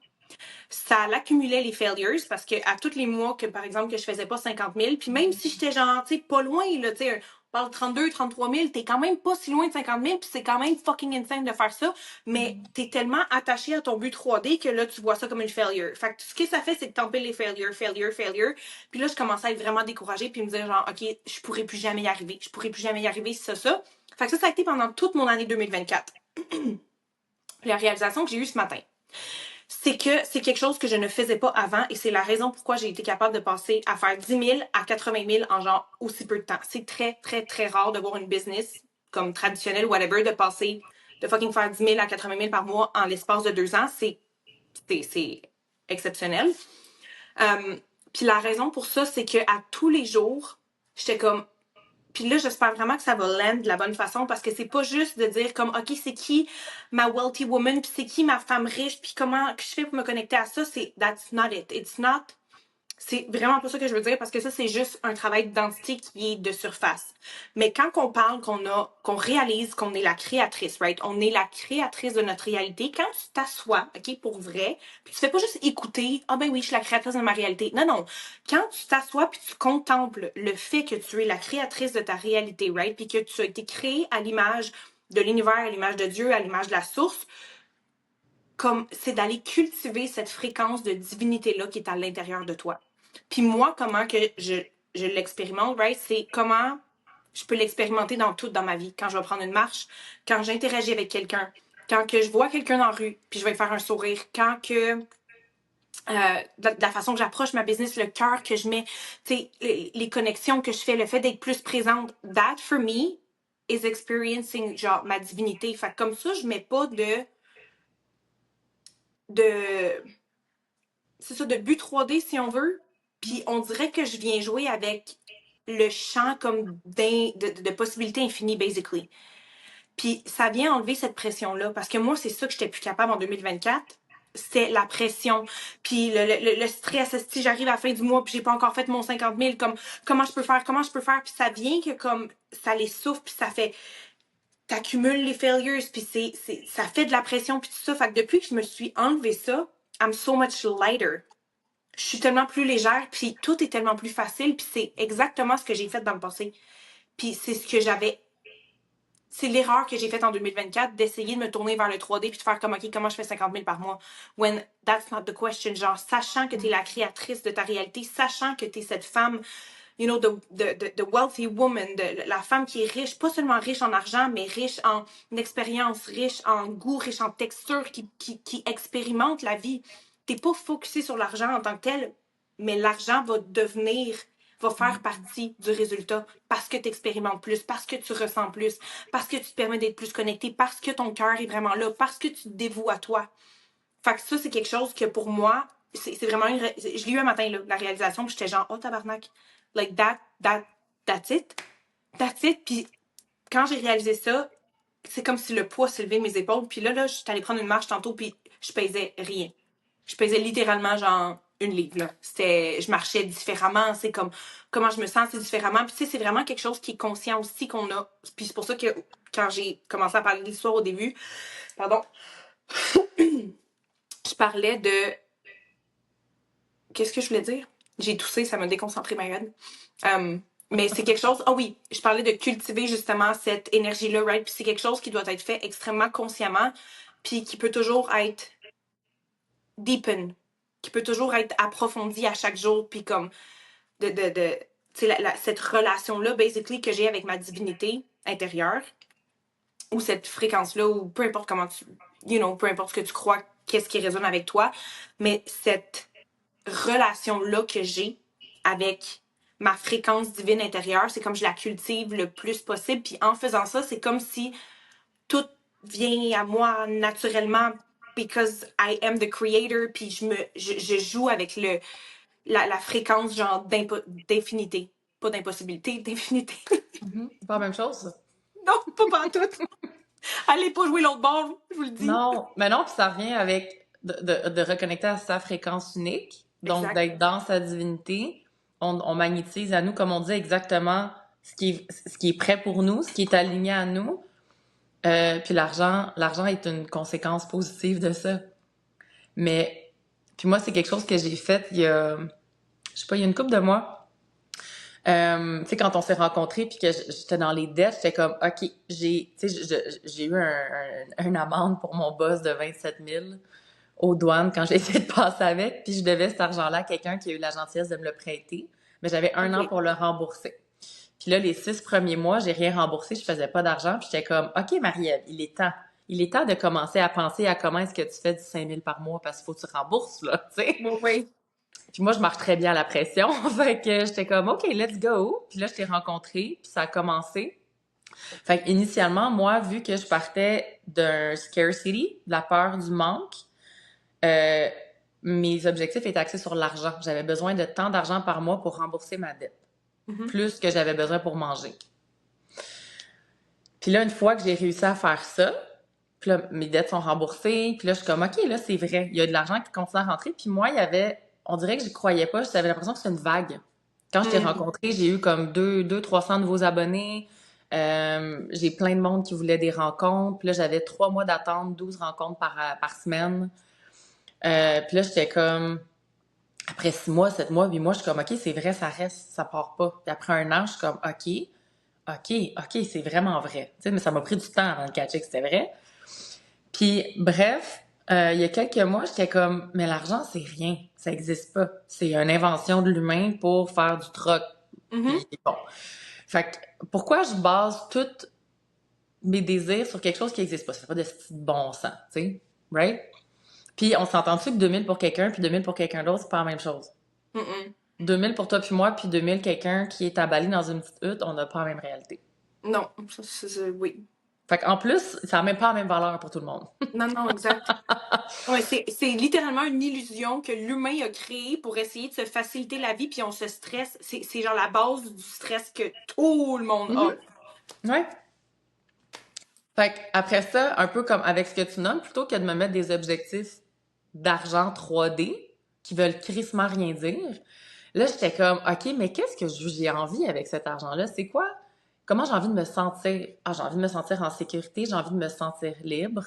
Ça l'accumulait les failures parce que à tous les mois que par exemple que je faisais pas 50 000, puis même si j'étais genre tu sais pas loin là, tu sais on parle 32 33 000, t'es quand même pas si loin de 50 000, puis c'est quand même fucking insane de faire ça, mais t'es tellement attaché à ton but 3D que là tu vois ça comme une failure. Fait que ce que ça fait, c'est que t'empiles les failures, puis là je commençais à être vraiment découragée puis me dire genre ok, je pourrais plus jamais y arriver, c'est ça. Fait que ça a été pendant toute mon année 2024. La réalisation que j'ai eue ce matin, c'est que c'est quelque chose que je ne faisais pas avant et c'est la raison pourquoi j'ai été capable de passer à faire 10 000 à 80 000 en genre aussi peu de temps. C'est très, très, très rare de voir une business comme traditionnelle, whatever, de fucking faire 10 000 à 80 000 par mois en l'espace de 2 ans. C'est exceptionnel. Puis la raison pour ça, c'est que à tous les jours, j'étais comme, puis là, j'espère vraiment que ça va land de la bonne façon parce que c'est pas juste de dire comme, OK, c'est qui ma wealthy woman, puis c'est qui ma femme riche, puis comment je fais pour me connecter à ça, that's not it. It's not, c'est vraiment pas ça que je veux dire parce que ça, c'est juste un travail d'identité qui est de surface. Mais quand on parle qu'on réalise qu'on est la créatrice, right? On est la créatrice de notre réalité. Quand tu t'assois, OK, pour vrai, puis tu fais pas juste écouter, ah ben oui, je suis la créatrice de ma réalité. Non, non. Quand tu t'assois puis tu contemples le fait que tu es la créatrice de ta réalité, right? Puis que tu as été créée à l'image de l'univers, à l'image de Dieu, à l'image de la source, comme c'est d'aller cultiver cette fréquence de divinité-là qui est à l'intérieur de toi. Puis moi, comment que je l'expérimente, right? C'est comment je peux l'expérimenter dans tout dans ma vie. Quand je vais prendre une marche, quand j'interagis avec quelqu'un, quand que je vois quelqu'un dans la rue, puis je vais faire un sourire, quand que de la façon que j'approche ma business, le cœur que je mets, les connexions que je fais, le fait d'être plus présente, that for me is experiencing genre ma divinité. Fait que comme ça, je mets pas de c'est ça, de but 3D si on veut. Puis on dirait que je viens jouer avec le champ comme de possibilités infinies, basically. Puis ça vient enlever cette pression-là. Parce que moi, c'est ça que j'étais plus capable en 2024. C'était la pression. Puis le stress. Si j'arrive à la fin du mois puis j'ai pas encore fait mon 50 000, comme comment je peux faire? Puis ça vient que comme ça les souffle puis ça fait t'accumules les failures puis ça fait de la pression puis tout ça. Fait que depuis que je me suis enlevé ça, I'm so much lighter. Je suis tellement plus légère, puis tout est tellement plus facile, puis c'est exactement ce que j'ai fait dans le passé. Puis c'est ce que j'avais... C'est l'erreur que j'ai faite en 2024 d'essayer de me tourner vers le 3D puis de faire comme, OK, comment je fais 50 000 par mois? When that's not the question. Genre, sachant que t'es la créatrice de ta réalité, sachant que t'es cette femme, you know, the wealthy woman, la femme qui est riche, pas seulement riche en argent, mais riche en expérience, riche en goût, riche en texture, qui expérimente la vie. T'es pas focusé sur l'argent en tant que tel, mais l'argent va faire partie du résultat parce que tu expérimentes plus, parce que tu ressens plus, parce que tu te permets d'être plus connecté, parce que ton cœur est vraiment là, parce que tu te dévoues à toi. Fait que ça, c'est quelque chose que pour moi, c'est vraiment je l'ai eu un matin, là, la réalisation, puis j'étais genre, oh tabarnak, like that's it. That's it. Puis quand j'ai réalisé ça, c'est comme si le poids s'est levé de mes épaules. Puis là, je suis allée prendre une marche tantôt, puis je pesais rien. Je pesais littéralement genre une livre, là. Je marchais différemment, c'est comme, comment je me sens, c'est différemment. Puis tu sais, c'est vraiment quelque chose qui est conscient aussi qu'on a. Puis c'est pour ça que quand j'ai commencé à parler de l'histoire au début, pardon, Je parlais de... Qu'est-ce que je voulais dire? J'ai toussé, ça m'a déconcentré ma gueule. Mais c'est quelque chose... Ah oui, je parlais de cultiver justement cette énergie-là, right? Puis c'est quelque chose qui doit être fait extrêmement consciemment, puis qui peut toujours être deepen, qui peut toujours être approfondi à chaque jour, puis comme de tu sais, cette relation-là, basically, que j'ai avec ma divinité intérieure, ou cette fréquence-là, ou peu importe comment tu... peu importe ce que tu crois, qu'est-ce qui résonne avec toi, mais cette relation-là que j'ai avec ma fréquence divine intérieure, c'est comme je la cultive le plus possible. Puis en faisant ça, c'est comme si tout vient à moi naturellement because I am the creator. Puis je joue avec la fréquence genre d'infinité. Pas d'impossibilité, d'infinité. C'est pas la même chose? Non, pas tout. Allez pas jouer l'autre bord, je vous le dis. Non, mais non, puis ça revient avec de reconnecter à sa fréquence unique, donc Exact. d'être dans sa divinité. On magnétise à nous, comme on dit, exactement ce qui est prêt pour nous, ce qui est aligné à nous. Puis l'argent est une conséquence positive de ça. Mais, puis moi, c'est quelque chose que j'ai fait il y a, je sais pas, il y a une couple de mois. Tu sais, quand on s'est rencontrés puis que j'étais dans les dettes, j'étais comme, OK, j'ai eu une amende pour mon boss de 27 000 aux douanes quand j'ai essayé de passer avec, puis je devais cet argent-là à quelqu'un qui a eu la gentillesse de me le prêter, mais j'avais un an OK. pour le rembourser. Puis là, les 6 premiers mois, j'ai rien remboursé, je faisais pas d'argent, puis j'étais comme, OK, Marie-Ève, il est temps. Il est temps de commencer à penser à comment est-ce que tu fais du 5 000 par mois, parce qu'il faut que tu rembourses, là, tu sais. Oui. Puis moi, je marche très bien à la pression. Fait que j'étais comme, OK, let's go. Puis là, je t'ai rencontré, puis ça a commencé. Fait que initialement, moi, vu que je partais d'un scarcity, de la peur du manque, euh, mes objectifs étaient axés sur l'argent. J'avais besoin de tant d'argent par mois pour rembourser ma dette, plus que j'avais besoin pour manger. Puis là, une fois que j'ai réussi à faire ça, puis là, mes dettes sont remboursées, puis là, je suis comme, OK, là, c'est vrai, il y a de l'argent qui continue à rentrer. Puis moi, il y avait, on dirait que je croyais pas, j'avais l'impression que c'était une vague. Quand je t'ai rencontré, j'ai eu comme 300 nouveaux abonnés. J'ai plein de monde qui voulait des rencontres. Puis là, j'avais 3 mois d'attente, 12 rencontres par semaine. Puis là, j'étais comme, après 6 mois, 7 mois, 8 mois, je suis comme, OK, c'est vrai, ça reste, ça part pas. Puis après un an, je suis comme, OK, c'est vraiment vrai. Tu sais, mais ça m'a pris du temps avant de catcher que c'était vrai. Puis, bref, il y a quelques mois, j'étais comme, mais l'argent, c'est rien. Ça existe pas. C'est une invention de l'humain pour faire du troc. Puis, bon. Fait que, pourquoi je base tous mes désirs sur quelque chose qui existe pas? Ça fait pas de style bon sens, tu sais? Right? Puis, on s'entend-tu que 2000 pour quelqu'un puis 2000 pour quelqu'un d'autre, c'est pas la même chose? 2000 pour toi puis moi, puis 2000 quelqu'un qui est à Bali dans une petite hutte, on n'a pas la même réalité. Non, oui. Fait qu'en plus, ça n'a même pas la même valeur pour tout le monde. Non, exact. Ouais, c'est littéralement une illusion que l'humain a créée pour essayer de se faciliter la vie, puis on se stresse. C'est genre la base du stress que tout le monde a. Ouais. Fait après ça, un peu comme avec ce que tu nommes, plutôt que de me mettre des objectifs d'argent 3D qui veulent crissement rien dire, là, j'étais comme, OK, mais qu'est-ce que j'ai envie avec cet argent-là? C'est quoi? Comment j'ai envie de me sentir? Ah, j'ai envie de me sentir en sécurité, j'ai envie de me sentir libre,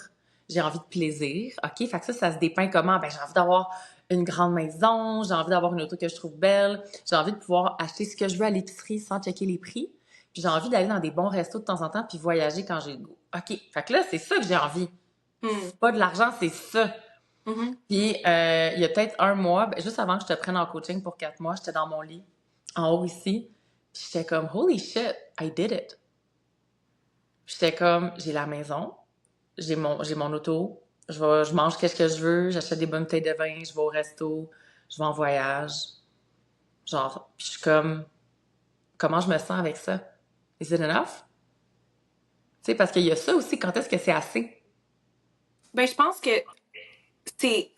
j'ai envie de plaisir. OK, fait que ça se dépeint comment? Ben, j'ai envie d'avoir une grande maison, j'ai envie d'avoir une auto que je trouve belle, j'ai envie de pouvoir acheter ce que je veux à l'épicerie sans checker les prix, puis j'ai envie d'aller dans des bons restos de temps en temps puis voyager quand j'ai le goût. OK, fait que là, c'est ça que j'ai envie. C'est pas de l'argent, c'est ça. Puis, il y a peut-être un mois, ben, juste avant que je te prenne en coaching pour 4 mois, j'étais dans mon lit, en haut ici, puis j'étais comme, holy shit, I did it. J'étais comme, j'ai la maison, j'ai mon auto, je mange qu'est-ce que je veux, j'achète des bonnes bouteilles de vin, je vais au resto, je vais en voyage. Genre, puis je suis comme, comment je me sens avec ça? Is it enough? Tu sais, parce qu'il y a ça aussi, quand est-ce que c'est assez? Ben, je pense que c'est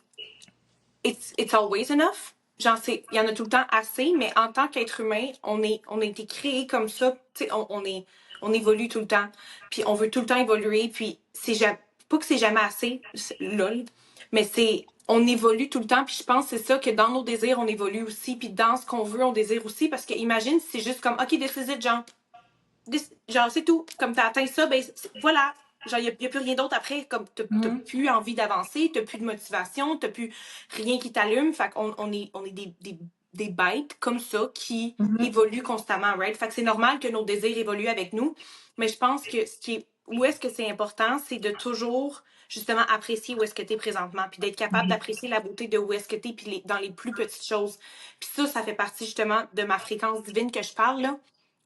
it's always enough. Genre, il y en a tout le temps assez, mais en tant qu'être humain, on a été créé comme ça. Tu sais, on évolue tout le temps. Puis on veut tout le temps évoluer. Puis c'est jamais, pas que c'est jamais assez, lol, mais on évolue tout le temps. Puis je pense que c'est ça que dans nos désirs, on évolue aussi. Puis dans ce qu'on veut, on désire aussi. Parce que imagine si c'est juste comme, OK, this is it, genre, c'est tout. Comme t'as atteint ça, ben voilà. Genre, il n'y a plus rien d'autre après. Comme, t'as plus envie d'avancer, t'as plus de motivation, t'as plus rien qui t'allume. Fait qu'on on est des bêtes comme ça qui évoluent constamment, right? Fait que c'est normal que nos désirs évoluent avec nous. Mais je pense que où est-ce que c'est important, c'est de toujours, justement, apprécier où est-ce que t'es présentement. Puis d'être capable d'apprécier la beauté de où est-ce que t'es, puis dans les plus petites choses. Puis ça fait partie, justement, de ma fréquence divine que je parle, là.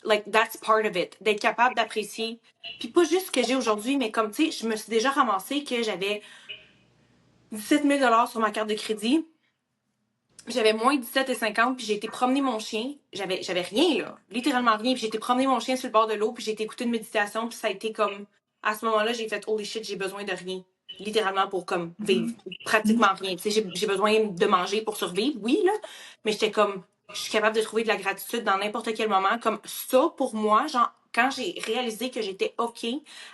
Like, that's part of it. D'être capable d'apprécier. Puis pas juste ce que j'ai aujourd'hui, mais comme, tu sais, je me suis déjà ramassée que j'avais 17 000 sur ma carte de crédit. J'avais moins 17,50, puis j'ai été promener mon chien. J'avais rien, là. Littéralement rien. Puis j'ai été promener mon chien sur le bord de l'eau, puis j'ai été écouter une méditation, puis ça a été comme... À ce moment-là, j'ai fait « Holy shit, j'ai besoin de rien. » Littéralement pour, comme, vivre. Pratiquement rien. Tu sais, j'ai besoin de manger pour survivre, oui, là. Mais j'étais comme... Je suis capable de trouver de la gratitude dans n'importe quel moment. Comme ça, pour moi, genre, quand j'ai réalisé que j'étais OK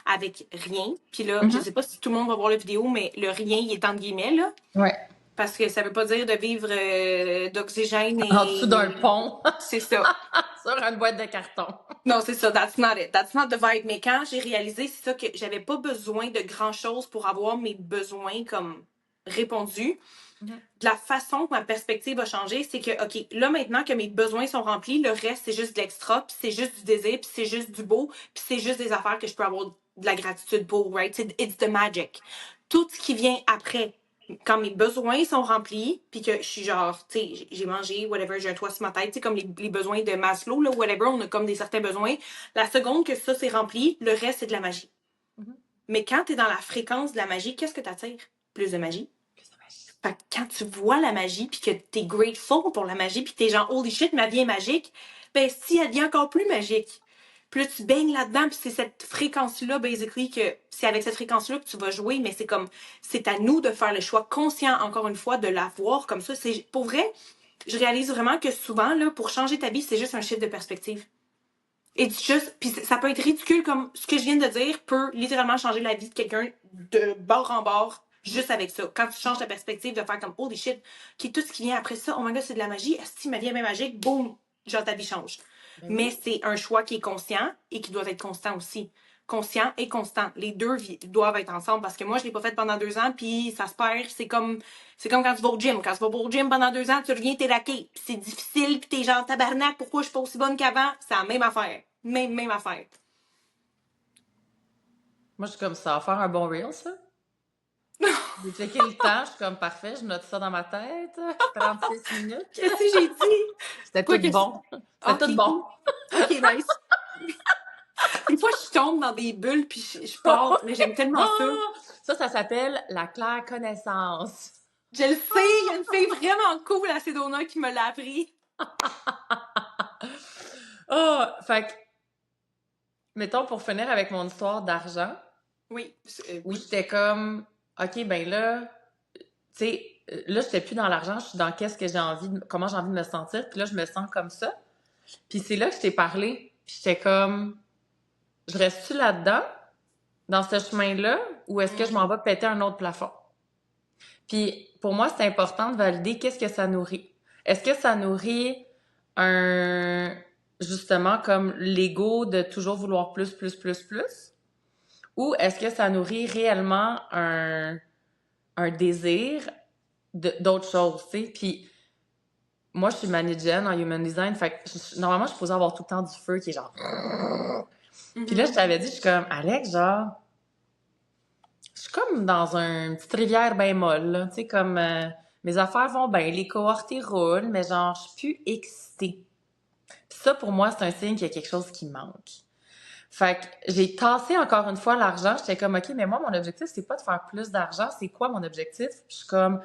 avec rien, puis là, je sais pas si tout le monde va voir la vidéo, mais le rien, il est entre guillemets, là. Ouais. Parce que ça veut pas dire de vivre d'oxygène et... En dessous d'un pont. C'est ça. Sur une boîte de carton. Non, c'est ça. That's not it. That's not the vibe. Mais quand j'ai réalisé, c'est ça, que j'avais pas besoin de grand-chose pour avoir mes besoins comme répondus. De la façon que ma perspective a changé, c'est que, OK, là, maintenant que mes besoins sont remplis, le reste, c'est juste de l'extra, puis c'est juste du désir, puis c'est juste du beau, puis c'est juste des affaires que je peux avoir de la gratitude pour, right? It's the magic. Tout ce qui vient après, quand mes besoins sont remplis, puis que je suis genre, tu sais, j'ai mangé, whatever, j'ai un toit sur ma tête, tu sais, comme les besoins de Maslow, là, whatever, on a comme des certains besoins. La seconde que ça c'est rempli, le reste, c'est de la magie. Mais quand t'es dans la fréquence de la magie, qu'est-ce que t'attires? Plus de magie. Fait que quand tu vois la magie, puis que t'es grateful pour la magie, puis que t'es genre, holy shit, ma vie est magique, ben si elle devient encore plus magique. Puis là, tu baignes là-dedans, puis c'est cette fréquence-là, basically, que c'est avec cette fréquence-là que tu vas jouer, mais c'est comme, c'est à nous de faire le choix conscient, encore une fois, de l'avoir comme ça. C'est, pour vrai, je réalise vraiment que souvent, là, pour changer ta vie, c'est juste un chiffre de perspective. Et juste, puis ça peut être ridicule, comme ce que je viens de dire peut littéralement changer la vie de quelqu'un de bord en bord, juste avec ça. Quand tu changes ta perspective, de faire comme, holy shit, qui tout ce qui vient après ça, oh my god, c'est de la magie, est-ce que ma vie est bien magique, boum, genre ta vie change. Mais c'est un choix qui est conscient et qui doit être constant aussi. Conscient et constant. Les deux doivent être ensemble parce que moi, je l'ai pas fait pendant 2 ans puis ça se perd. C'est comme quand tu vas au gym. Quand tu vas pas au gym pendant 2 ans, tu reviens, t'es raqué. Puis c'est difficile puis t'es genre tabarnak, pourquoi je suis pas aussi bonne qu'avant? C'est la même affaire. Même affaire. Moi, je suis comme ça. Va faire un bon reel, ça? J'ai checké le temps, je suis comme parfait, je note ça dans ma tête. 36 minutes. Qu'est-ce que j'ai dit? C'était tout bon. C'était tout bon. Ok, nice. Une fois, je tombe dans des bulles puis je pars, mais j'aime tellement ça. Ça s'appelle la claire connaissance. Je le sais, il y a une fille vraiment cool à Sedona qui me l'a appris. Fait que, mettons, pour finir avec mon histoire d'argent. Oui. Où j'étais comme, OK, ben là, tu sais, là, j'étais plus dans l'argent, je suis dans qu'est-ce que j'ai envie, comment j'ai envie de me sentir. Puis là, je me sens comme ça. Puis c'est là que je t'ai parlé. Puis j'étais comme, je reste-tu là-dedans, dans ce chemin-là, ou est-ce que je m'en vais péter un autre plafond? Puis pour moi, c'est important de valider qu'est-ce que ça nourrit. Est-ce que ça nourrit justement, comme l'ego de toujours vouloir plus? Ou est-ce que ça nourrit réellement un désir d'autres choses, tu sais? Puis moi, je suis manager en human design, fait que normalement, je suis supposée avoir tout le temps du feu qui est genre... Puis là, je t'avais dit, je suis comme, Alex, genre... Je suis comme dans une petite rivière bien molle, là, tu sais, comme... mes affaires vont bien, les cohortes, ils roulent, mais genre, je suis plus excitée. Puis ça, pour moi, c'est un signe qu'il y a quelque chose qui manque. Fait que j'ai tassé encore une fois l'argent. J'étais comme, OK, mais moi, mon objectif, c'est pas de faire plus d'argent. C'est quoi mon objectif? Puis je suis comme,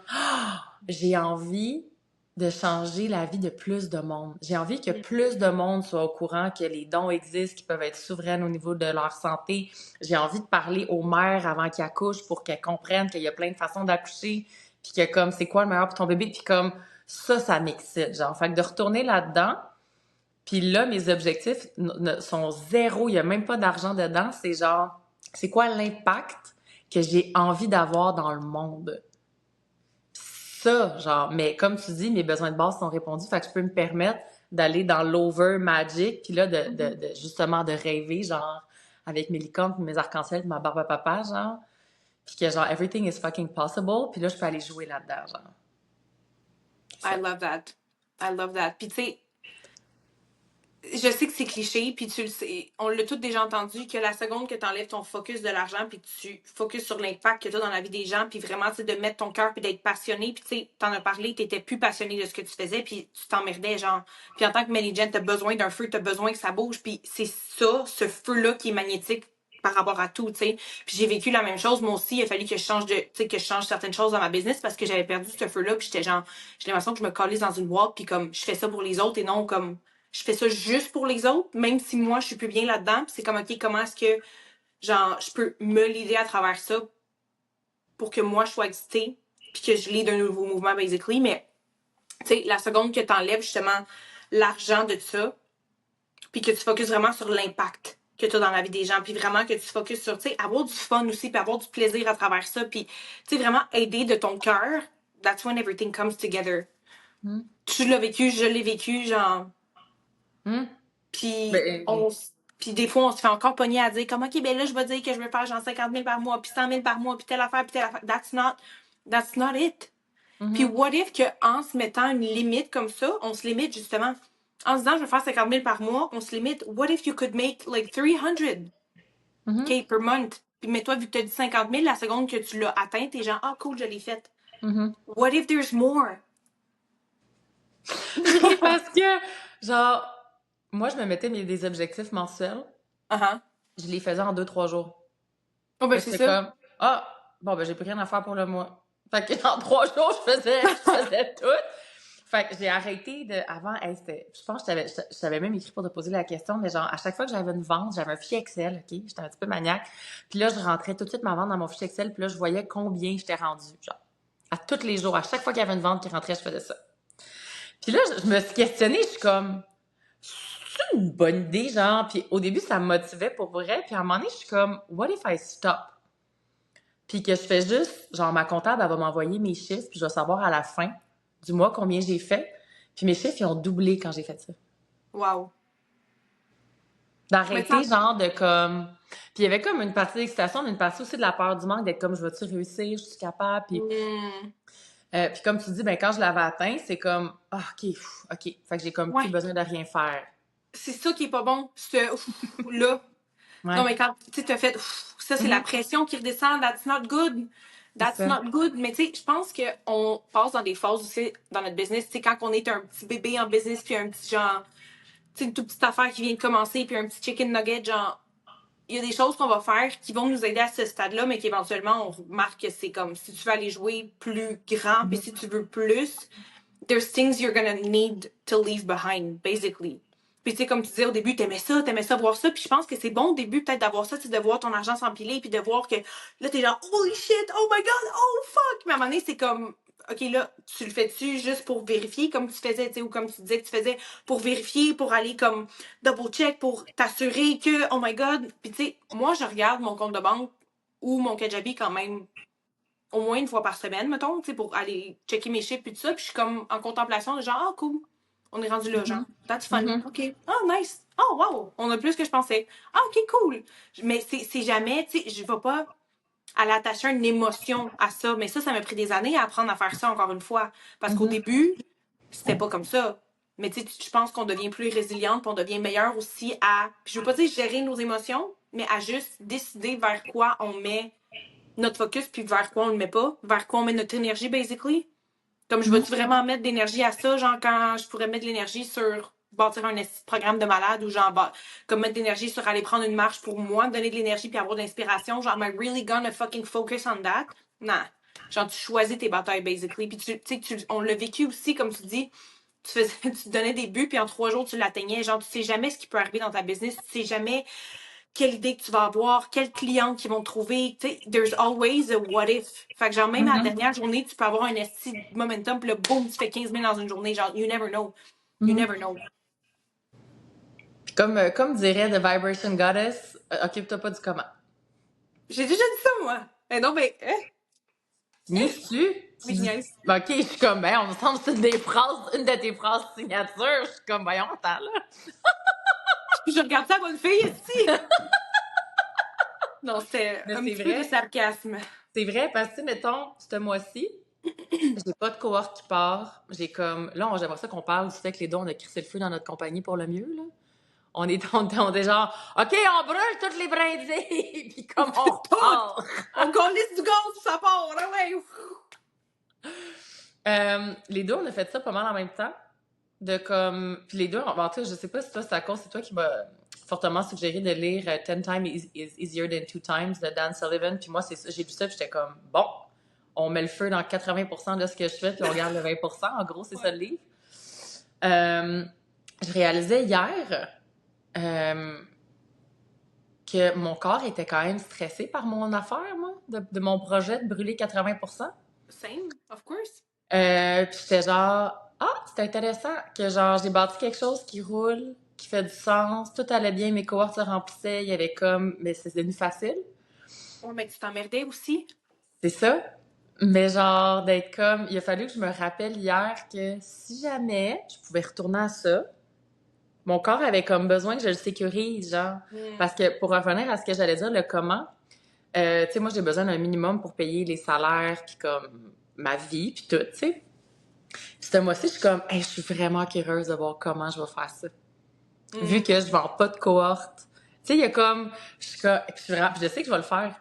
j'ai envie de changer la vie de plus de monde. J'ai envie que plus de monde soit au courant que les dons existent, qu'ils peuvent être souveraines au niveau de leur santé. J'ai envie de parler aux mères avant qu'ils accouchent pour qu'elles comprennent qu'il y a plein de façons d'accoucher. Puis que comme, c'est quoi le meilleur pour ton bébé? Puis comme, ça m'excite, genre. Fait que de retourner là-dedans. Puis là, mes objectifs sont zéro. Il n'y a même pas d'argent dedans. C'est genre, c'est quoi l'impact que j'ai envie d'avoir dans le monde? Ça, genre, mais comme tu dis, mes besoins de base sont répondus. Fait que je peux me permettre d'aller dans l'over magic. Puis là, justement, de rêver, genre, avec mes licornes, puis mes arcs-en-ciel, puis ma barbe à papa, genre. Puis que genre, everything is fucking possible. Puis là, je peux aller jouer là-dedans, genre. I Ça. love that. I love that. Puis tu sais, je sais que c'est cliché, puis tu le sais, on l'a tous déjà entendu, que la seconde que tu enlèves ton focus de l'argent, puis que tu focuses sur l'impact que tu as dans la vie des gens, puis vraiment, tu sais, de mettre ton cœur, puis d'être passionné, puis tu sais, t'en as parlé, t'étais plus passionné de ce que tu faisais, puis tu t'emmerdais, genre. Puis en tant que manager, t'as besoin d'un feu, t'as besoin que ça bouge, puis c'est ça, ce feu-là qui est magnétique par rapport à tout, tu sais. Puis j'ai vécu la même chose, moi aussi, il a fallu que je change tu sais, que je change certaines choses dans ma business parce que j'avais perdu ce feu-là, puis j'étais genre, j'ai l'impression que je me collais dans une boîte, puis comme, je fais ça pour les autres et non comme je fais ça juste pour les autres, même si moi, je suis plus bien là-dedans. Puis c'est comme, OK, comment est-ce que, genre, je peux me l'aider à travers ça pour que moi, je sois excitée, puis que je lead un nouveau mouvement, basically. Mais, tu sais, la seconde que tu enlèves, justement, l'argent de ça, puis que tu focuses vraiment sur l'impact que tu as dans la vie des gens, puis vraiment que tu focuses sur, tu sais, avoir du fun aussi, puis avoir du plaisir à travers ça, puis, tu sais, vraiment aider de ton cœur, that's when everything comes together. Tu l'as vécu, je l'ai vécu, genre... Puis, Ben, puis des fois, on se fait encore pogner à dire comme, OK, ben là, je vais dire que je veux faire genre 50 000 par mois, puis 100 000 par mois, puis telle affaire, puis telle affaire. That's not it. Puis what if que en se mettant une limite comme ça, on se limite justement. En se disant, je veux faire 50 000 par mois, on se limite. What if you could make like 300 K per month? Puis mais toi, vu que tu as dit 50 000, la seconde que tu l'as atteint, t'es genre, ah cool, je l'ai faite. What if there's more? parce que, genre, moi, je me mettais des objectifs mensuels. Uh-huh. Je les faisais en 2-3 jours. Oh, ben Fait que c'est c'était ça. comme, ah, bon, ben j'ai plus rien à faire pour le mois. Fait que en 3 jours, je faisais tout. Fait que j'ai arrêté de. Avant, hey, je pense que je t'avais même écrit pour te poser la question, mais genre, à chaque fois que j'avais une vente, j'avais un fichier Excel, OK? J'étais un petit peu maniaque. Puis là, je rentrais tout de suite ma vente dans mon fichier Excel, puis là, je voyais combien j'étais rendue. Genre, à tous les jours, à chaque fois qu'il y avait une vente qui rentrait, je faisais ça. Puis là, je me suis questionnée, je suis comme, c'est une bonne idée, genre. Puis au début, ça me motivait pour vrai. Puis à un moment donné, je suis comme, what if I stop? Puis que je fais juste, genre, ma comptable, elle va m'envoyer mes chiffres, puis je vais savoir à la fin du mois combien j'ai fait. Puis mes chiffres, ils ont doublé quand j'ai fait ça. Wow. Mais D'arrêter, ça, genre, de comme... Puis il y avait comme une partie d'excitation, mais une partie aussi de la peur du manque, d'être comme, je vais-tu réussir, je suis capable, puis comme tu dis, ben quand je l'avais atteint, c'est comme, ah, OK, OK. Fait que j'ai comme plus ouais. besoin de rien faire. C'est ça qui est pas bon, ce là. Ouais. Non, mais quand tu t'as fait ça, c'est la pression qui redescend. That's not good. C'est That's ça. not good. Mais tu sais, je pense qu'on passe dans des phases aussi dans notre business. Tu sais, quand on est un petit bébé en business, puis un petit genre, tu sais, une toute petite affaire qui vient de commencer, puis un petit chicken nugget, genre, il y a des choses qu'on va faire qui vont nous aider à ce stade-là, mais qu'éventuellement, on remarque que c'est comme si tu veux aller jouer plus grand, puis si tu veux plus, there's things you're gonna need to leave behind, basically. Puis tu sais, comme tu disais au début, t'aimais ça, voir ça. Puis je pense que c'est bon au début peut-être d'avoir ça, de voir ton argent s'empiler, puis de voir que là, t'es genre, holy shit, oh my god, oh fuck. Mais à un moment donné, c'est comme, ok, là, tu le fais-tu juste pour vérifier, comme tu faisais, tu sais, ou comme tu disais que tu faisais, pour vérifier, pour aller comme double-check, pour t'assurer que, oh my god. Puis tu sais, moi, je regarde mon compte de banque ou mon Kajabi quand même au moins une fois par semaine, mettons, tu sais, pour aller checker mes chiffres et tout ça. Puis je suis comme en contemplation, genre, ah, cool. On est rendu là, genre. That's fun. OK. Oh, nice. Oh, wow. On a plus que je pensais. Ah, OK, cool. Mais c'est jamais, tu sais, je vais pas aller attacher une émotion à ça. Mais ça m'a pris des années à apprendre à faire ça encore une fois. Parce qu'au début, c'était pas comme ça. Mais tu sais, je pense qu'on devient plus résiliente, puis on devient meilleur aussi à, puis je veux pas dire gérer nos émotions, mais à juste décider vers quoi on met notre focus, puis vers quoi on le met pas, vers quoi on met notre énergie, basically. Comme je veux-tu vraiment mettre d'énergie à ça, genre quand je pourrais mettre de l'énergie sur bâtir un programme de malade ou genre comme mettre de l'énergie sur aller prendre une marche pour moi, donner de l'énergie puis avoir de l'inspiration, genre am I really gonna fucking focus on that? Non. Genre tu choisis tes batailles basically puis tu sais on l'a vécu aussi comme tu dis, tu te donnais des buts puis en 3 jours tu l'atteignais, genre tu sais jamais ce qui peut arriver dans ta business, tu sais jamais quelle idée que tu vas avoir, quels clients qui vont te trouver. Tu sais, there's always a what if. Fait que genre, même à la dernière journée, tu peux avoir un esti momentum, puis là, boum, tu fais 15 000 dans une journée. Genre, you never know. You never know. Puis comme dirait The Vibration Goddess, occupe-toi pas du comment. J'ai déjà dit ça, moi. Eh non, mais, Niaises-tu? mais je niaise. Ok, je suis comme, ben, on me semble que c'est une de tes phrases signature. Je suis comme, voyons, attends, là. Je regarde ça, bonne fille, ici. Non, c'était Mais un c'est petit peu de vrai. sarcasme. C'est vrai, parce que, mettons, ce mois-ci, j'ai pas de cohorte qui part. J'ai comme. Là, j'aimerais ça qu'on parle du fait que les deux, on a crissé le feu dans notre compagnie pour le mieux, là. On est genre, OK, on brûle toutes les brindilles, puis comme on Tout! repart. On calisse du gaz, ça part, ah ouais! Les deux, on a fait ça pas mal en même temps. De comme. Puis les deux, en tout cas, je sais pas si toi, c'est toi qui m'as fortement suggéré de lire Ten Times is Easier Than Two Times de Dan Sullivan. Puis moi, c'est ça, j'ai lu ça, puis j'étais comme, bon, on met le feu dans 80% de ce que je fais, puis on garde le 20%. En gros, c'est ça le livre. Je réalisais hier que mon corps était quand même stressé par mon affaire, moi, de mon projet de brûler 80%. Same, of course. Puis j'étais genre, ah, c'est intéressant que genre j'ai bâti quelque chose qui roule, qui fait du sens, tout allait bien, mes cohortes se remplissaient, il y avait comme, mais c'est devenu facile. Ouais, mais tu t'emmerdais aussi. C'est ça. Mais genre d'être comme, il a fallu que je me rappelle hier que si jamais je pouvais retourner à ça, mon corps avait comme besoin que je le sécurise, genre. Parce que pour revenir à ce que j'allais dire, le comment, tu sais, moi j'ai besoin d'un minimum pour payer les salaires, puis comme ma vie, puis tout, tu sais. Puis ce mois-ci, je suis comme, hey, je suis vraiment curieuse de voir comment je vais faire ça. Vu que je vends pas de cohorte. Tu sais, il y a comme, je suis comme, puis je sais que je vais le faire.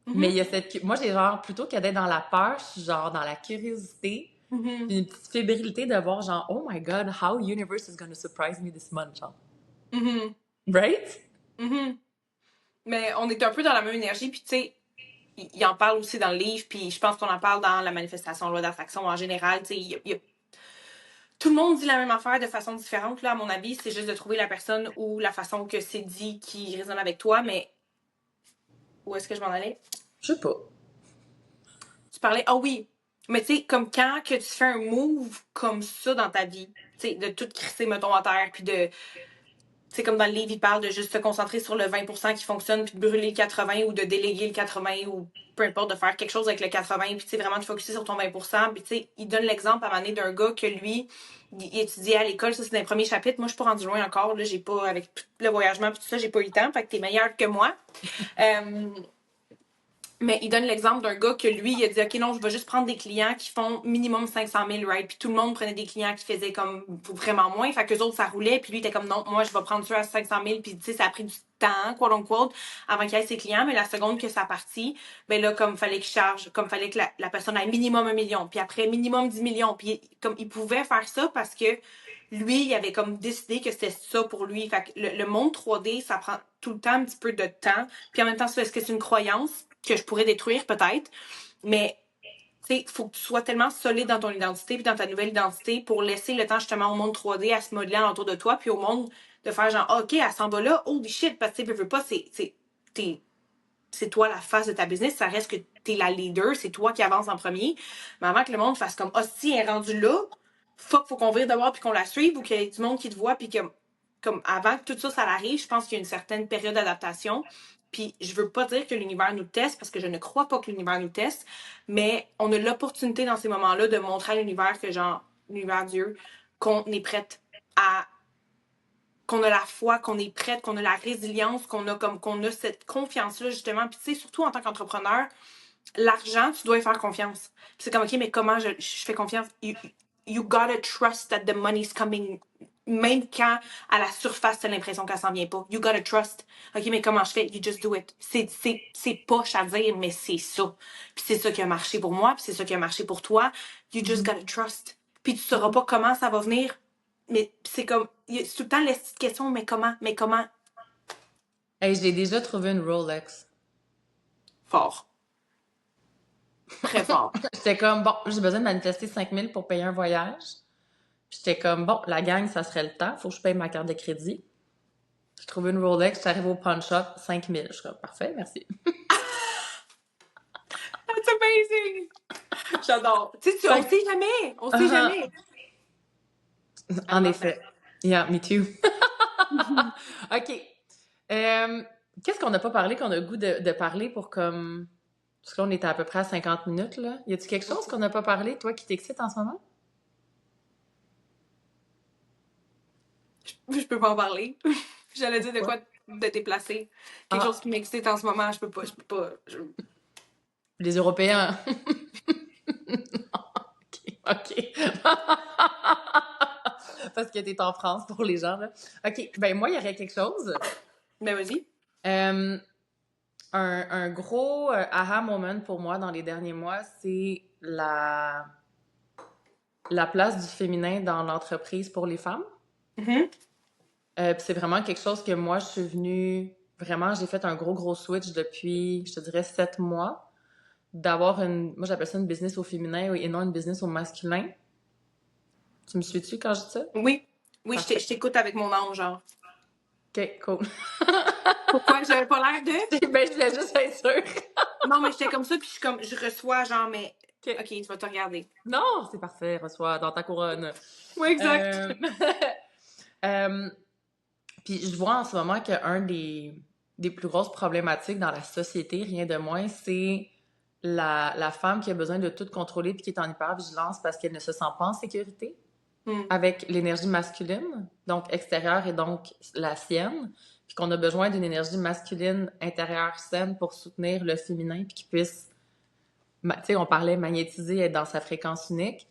Mais il y a cette, moi, j'ai genre, plutôt que d'être dans la peur, je suis genre dans la curiosité, puis une petite fébrilité de voir genre, oh my god, how universe is gonna surprise me this month, genre. Right? Mais on est un peu dans la même énergie, puis tu sais, il en parle aussi dans le livre, puis je pense qu'on en parle dans la manifestation loi d'attraction en général, tu sais, tout le monde dit la même affaire de façon différente, là, à mon avis, c'est juste de trouver la personne ou la façon que c'est dit qui résonne avec toi, mais où est-ce que je m'en allais? Je sais pas. Tu parlais, ah oui, mais tu sais, comme quand que tu fais un move comme ça dans ta vie, tu sais, de tout crisser, mettons, à terre, puis de, c'est comme dans le livre, il parle de juste se concentrer sur le 20% qui fonctionne, puis de brûler le 80 ou de déléguer le 80 ou peu importe, de faire quelque chose avec le 80, puis tu sais, vraiment de focuser sur ton 20%. Puis tu sais, il donne l'exemple à un moment donné d'un gars que lui, il étudiait à l'école, ça c'est dans les premiers chapitres. Moi, je suis pas rendue loin encore, là, j'ai pas, avec tout le voyagement puis tout ça, j'ai pas eu le temps, fait que t'es meilleure que moi. Mais il donne l'exemple d'un gars que lui, il a dit, OK, non, je vais juste prendre des clients qui font minimum 500 000, right? Puis tout le monde prenait des clients qui faisaient comme vraiment moins. Fait qu'eux autres, ça roulait. Puis lui, il était comme, non, moi, je vais prendre ceux à 500 000. Puis tu sais, ça a pris du temps, quote unquote, avant qu'il ait ses clients. Mais la seconde que ça a parti, ben là, comme fallait qu'il charge, comme fallait que la personne ait minimum 1 million. Puis après, minimum 10 millions. Puis comme il pouvait faire ça parce que lui, il avait comme décidé que c'était ça pour lui. Fait que le monde 3D, ça prend tout le temps un petit peu de temps. Puis en même temps, est-ce que c'est une croyance que je pourrais détruire peut-être? Mais tu sais, il faut que tu sois tellement solide dans ton identité puis dans ta nouvelle identité pour laisser le temps justement au monde 3D à se modeler autour de toi puis au monde de faire genre OK, elle s'en va là, holy shit, parce que tu veux pas, c'est toi la face de ta business, ça reste que t'es la leader, c'est toi qui avance en premier. Mais avant que le monde fasse comme ah si elle est rendue là, faut qu'on vire d'abord puis qu'on la suive ou qu'il y ait du monde qui te voit puis que comme avant que tout ça arrive, je pense qu'il y a une certaine période d'adaptation. Puis je veux pas dire que l'univers nous teste parce que je ne crois pas que l'univers nous teste, mais on a l'opportunité dans ces moments-là de montrer à l'univers que genre l'univers Dieu qu'on est prête à qu'on a la foi, qu'on est prête, qu'on a la résilience, qu'on a cette confiance-là, justement. Puis tu sais, surtout en tant qu'entrepreneur, l'argent, tu dois y faire confiance. Puis c'est comme, OK, mais comment je fais confiance? You gotta trust that the money's coming. Même quand, à la surface, t'as l'impression qu'elle s'en vient pas. You gotta trust. OK, mais comment je fais? You just do it. C'est poche à dire, mais c'est ça. Puis c'est ça qui a marché pour moi, puis c'est ça qui a marché pour toi. You just gotta trust. Puis tu sauras pas comment ça va venir, mais c'est comme, c'est tout le temps la petite question, mais comment? Mais comment? Hey, j'ai déjà trouvé une Rolex. Fort. Très fort. J'étais comme, bon, j'ai besoin de manifester 5000 pour payer un voyage. Puis j'étais comme, bon, la gang, ça serait le temps. Faut que je paye ma carte de crédit. J'ai trouvé une Rolex, j'arrive au pawn shop, 5000. Je suis comme, parfait, merci. That's amazing! J'adore. Tu sais, on sait jamais. On sait jamais. En effet. Yeah, me too. OK. Qu'est-ce qu'on n'a pas parlé qu'on a le goût de parler pour comme... Parce que là, on était à peu près à 50 minutes, là. Y a-tu quelque chose qu'on n'a pas parlé, toi, qui t'excite en ce moment? Je peux pas en parler. J'allais dire de quoi de déplacer. Quelque Ah, chose qui m'excite en ce moment, je peux pas. les Européens. OK. Parce que t'es en France pour les gens, là. OK, ben moi, il y aurait quelque chose. Ben vas-y. Euh, un gros aha moment pour moi dans les derniers mois, c'est la place du féminin dans l'entreprise pour les femmes. Mhm. Puis c'est vraiment quelque chose que moi, je suis venue... Vraiment, j'ai fait un gros switch depuis, je te dirais, 7 mois. D'avoir une... Moi, j'appelle ça une business au féminin et non une business au masculin. Tu me suis-tu quand je dis ça? Oui. Oui, Parfait. je t'écoute avec mon âme, genre. OK, cool. Pourquoi? J'avais pas l'air de. Ben, je voulais juste être sûre. Non, mais j'étais comme ça, puis je suis comme, je reçois, genre, mais. OK. Ok, tu vas te regarder. Non, c'est parfait, reçois dans ta couronne. Oui, exact. Euh, euh, Puis je vois en ce moment qu'un des plus grosses problématiques dans la société, rien de moins, c'est la femme qui a besoin de tout contrôler puis qui est en hypervigilance parce qu'elle ne se sent pas en sécurité Hmm. avec l'énergie masculine, donc extérieure et donc la sienne, puis qu'on a besoin d'une énergie masculine intérieure saine pour soutenir le féminin puis qu'il puisse, tu sais, on parlait magnétiser, être dans sa fréquence unique.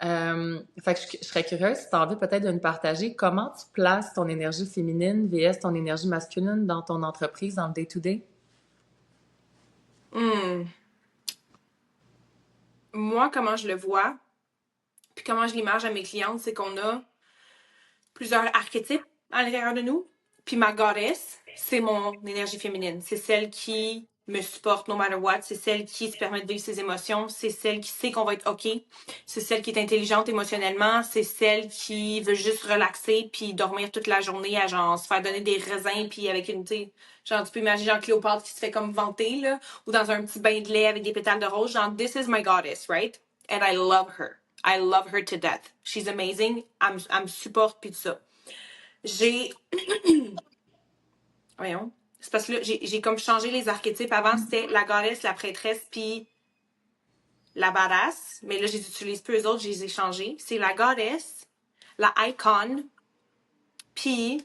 Fait que je serais curieuse si tu as envie peut-être de nous partager comment tu places ton énergie féminine vs ton énergie masculine dans ton entreprise, dans le day-to-day. Hmm. Moi, comment je le vois, puis comment je l'image à mes clientes, c'est qu'on a plusieurs archétypes à l'intérieur de nous. Puis ma goddess, c'est mon énergie féminine. C'est celle qui me supporte no matter what. C'est celle qui se permet de vivre ses émotions. C'est celle qui sait qu'on va être OK. C'est celle qui est intelligente émotionnellement. C'est celle qui veut juste relaxer puis dormir toute la journée à genre se faire donner des raisins puis avec une, tu sais, genre tu peux imaginer genre Cléopâtre qui se fait comme vanter, là, ou dans un petit bain de lait avec des pétales de rose. Genre, this is my goddess, right? And I love her. I love her to death. She's amazing. Elle me supporte puis tout ça. J'ai. Voyons. C'est parce que là, j'ai comme changé les archétypes. Avant, c'était la goddess, la prêtresse, puis la badass. Mais là, je les utilise plus, eux autres, je les ai changés. C'est la goddess, la icon, puis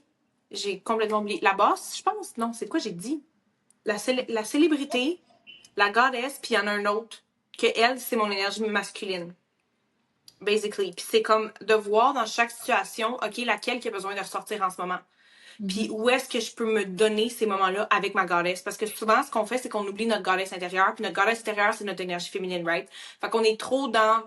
j'ai complètement oublié. La boss, je pense. Non, c'est quoi j'ai dit? La célébrité, la goddess, puis il y en a un autre. Que elle, c'est mon énergie masculine. Basically. Puis c'est comme de voir dans chaque situation, OK, laquelle qui a besoin de ressortir en ce moment. Puis où est-ce que je peux me donner ces moments-là avec ma goddess? Parce que souvent, ce qu'on fait, c'est qu'on oublie notre goddess intérieure. Puis notre goddess intérieure, c'est notre énergie féminine, right? Fait qu'on est trop dans,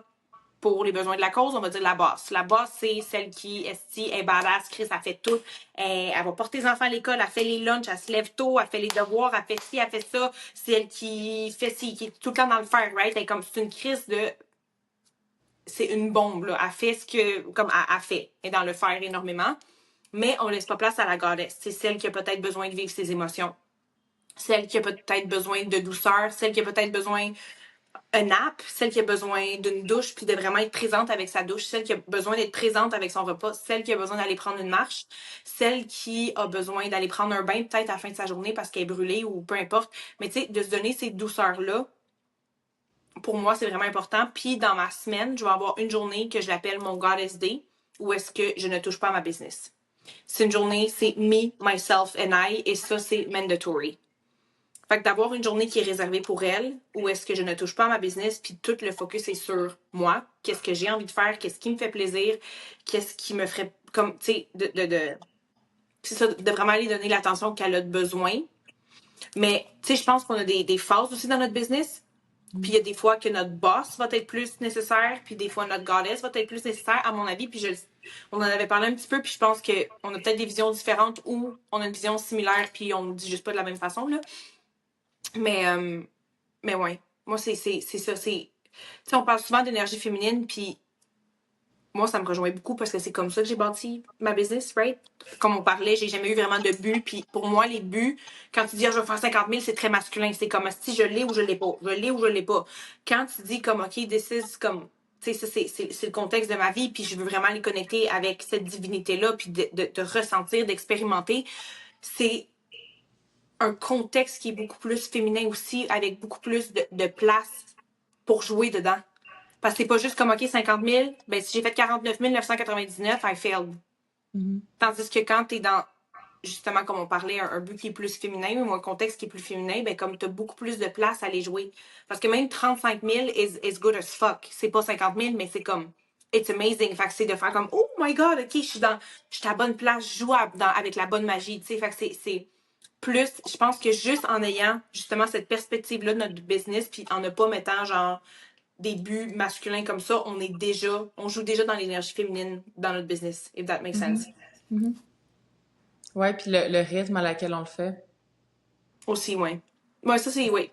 pour les besoins de la cause, on va dire la boss. La boss, c'est celle qui est badass, Chris, elle fait tout. Elle va porter les enfants à l'école, elle fait les lunchs, elle se lève tôt, elle fait les devoirs, elle fait ci, elle fait ça. C'est elle qui fait ci, qui est tout le temps dans le fer, right? Elle est comme, c'est une crise de... C'est une bombe, là. Elle fait ce que... Comme elle fait. Elle est dans le fer énormément. Mais on laisse pas place à la goddess. C'est celle qui a peut-être besoin de vivre ses émotions. Celle qui a peut-être besoin de douceur. Celle qui a peut-être besoin d'un nap. Celle qui a besoin d'une douche puis de vraiment être présente avec sa douche. Celle qui a besoin d'être présente avec son repas. Celle qui a besoin d'aller prendre une marche. Celle qui a besoin d'aller prendre un bain peut-être à la fin de sa journée parce qu'elle est brûlée ou peu importe. Mais tu sais, de se donner ces douceurs-là, pour moi, c'est vraiment important. Puis dans ma semaine, je vais avoir une journée que je l'appelle mon Goddess Day où est-ce que je ne touche pas à ma business. C'est une journée, c'est me, myself and I, et ça, c'est mandatory. Fait que d'avoir une journée qui est réservée pour elle, où est-ce que je ne touche pas à ma business, puis tout le focus est sur moi, qu'est-ce que j'ai envie de faire, qu'est-ce qui me fait plaisir, qu'est-ce qui me ferait, comme, tu sais, c'est ça, de vraiment aller donner l'attention qu'elle a besoin. Mais, tu sais, je pense qu'on a des phases aussi dans notre business. Puis il y a des fois que notre boss va être plus nécessaire, puis des fois notre goddess va être plus nécessaire, à mon avis. Puis on en avait parlé un petit peu, puis je pense qu'on a peut-être des visions différentes ou on a une vision similaire, puis on ne dit juste pas de la même façon, là. Mais, euh, mais ouais, moi, c'est ça. Tu sais, on parle souvent d'énergie féminine, puis moi, ça me rejoint beaucoup parce que c'est comme ça que j'ai bâti ma business, right? Comme on parlait, j'ai jamais eu vraiment de but. Puis pour moi, les buts, quand tu dis, ah, je vais faire 50 000, c'est très masculin. C'est comme si je l'ai ou je l'ai pas. Je l'ai ou je l'ai pas. Quand tu dis comme, OK, this is comme, tu sais, ça, c'est le contexte de ma vie, puis je veux vraiment les connecter avec cette divinité-là, puis de ressentir, d'expérimenter, c'est un contexte qui est beaucoup plus féminin aussi, avec beaucoup plus de place pour jouer dedans. Parce que c'est pas juste comme, OK, 50 000, ben si j'ai fait 49 999, I failed. Mhm. Tandis que quand t'es dans justement, comme on parlait, un but qui est plus féminin ou un contexte qui est plus féminin, ben comme t'as beaucoup plus de place à les jouer. Parce que même 35 000 is good as fuck. C'est pas 50 000, mais c'est comme, it's amazing. Fait que c'est de faire comme, oh my god, ok, je suis à la bonne place, je joue avec la bonne magie, tu sais. Fait que c'est plus, je pense que juste en ayant justement cette perspective-là de notre business, puis en ne pas mettant genre des buts masculins comme ça, on joue déjà dans l'énergie féminine dans notre business, if that makes sense. Mm-hmm. Ouais, puis le rythme à laquelle on le fait. Aussi, ouais. Ouais, ça c'est, oui.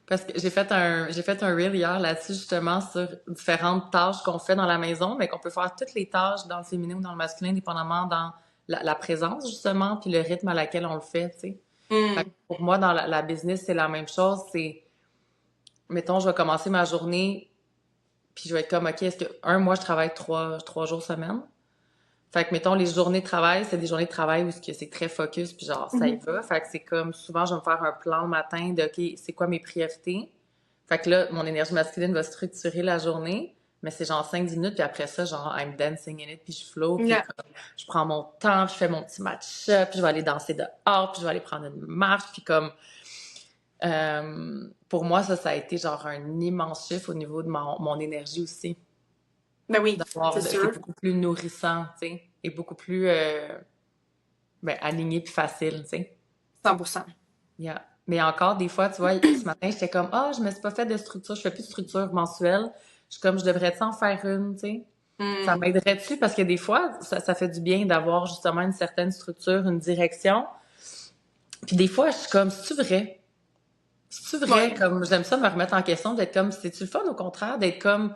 Parce que j'ai fait un reel hier là-dessus, justement, sur différentes tâches qu'on fait dans la maison, mais qu'on peut faire toutes les tâches dans le féminin ou dans le masculin, dépendamment dans la présence, justement, puis le rythme à laquelle on le fait, tu sais. Fait que pour moi, dans la business, c'est la même chose. C'est, mettons, je vais commencer ma journée, puis je vais être comme, OK, est-ce que, moi, je travaille trois jours semaine. Fait que, mettons, les journées de travail, c'est des journées de travail où c'est très focus, puis genre, ça y va. Fait que c'est comme, souvent, je vais me faire un plan le matin de, OK, c'est quoi mes priorités? Fait que là, mon énergie masculine va structurer la journée, mais c'est genre 5-10 minutes, puis après ça, genre, I'm dancing in it, puis je flow, puis Yeah. comme, je prends mon temps, puis je fais mon petit match-up, puis je vais aller danser dehors, puis je vais aller prendre une marche, puis comme, pour moi, ça a été genre un immense chiffre au niveau de mon énergie aussi. Ben oui, c'est C'est sûr. beaucoup plus nourrissant, tu sais, et beaucoup plus aligné puis facile, tu sais. 100%. Yeah. Mais encore, des fois, tu vois, ce matin, j'étais comme, je me suis pas fait de structure, je fais plus de structure mensuelle. Je suis comme, je devrais-tu en faire une, tu sais? Ça m'aiderait-tu? Parce que des fois, ça fait du bien d'avoir justement une certaine structure, une direction. Puis des fois, je suis comme, c'est-tu vrai? C'est-tu vrai? Ouais. Comme, j'aime ça me remettre en question, d'être comme, c'est-tu le fun, au contraire, d'être comme,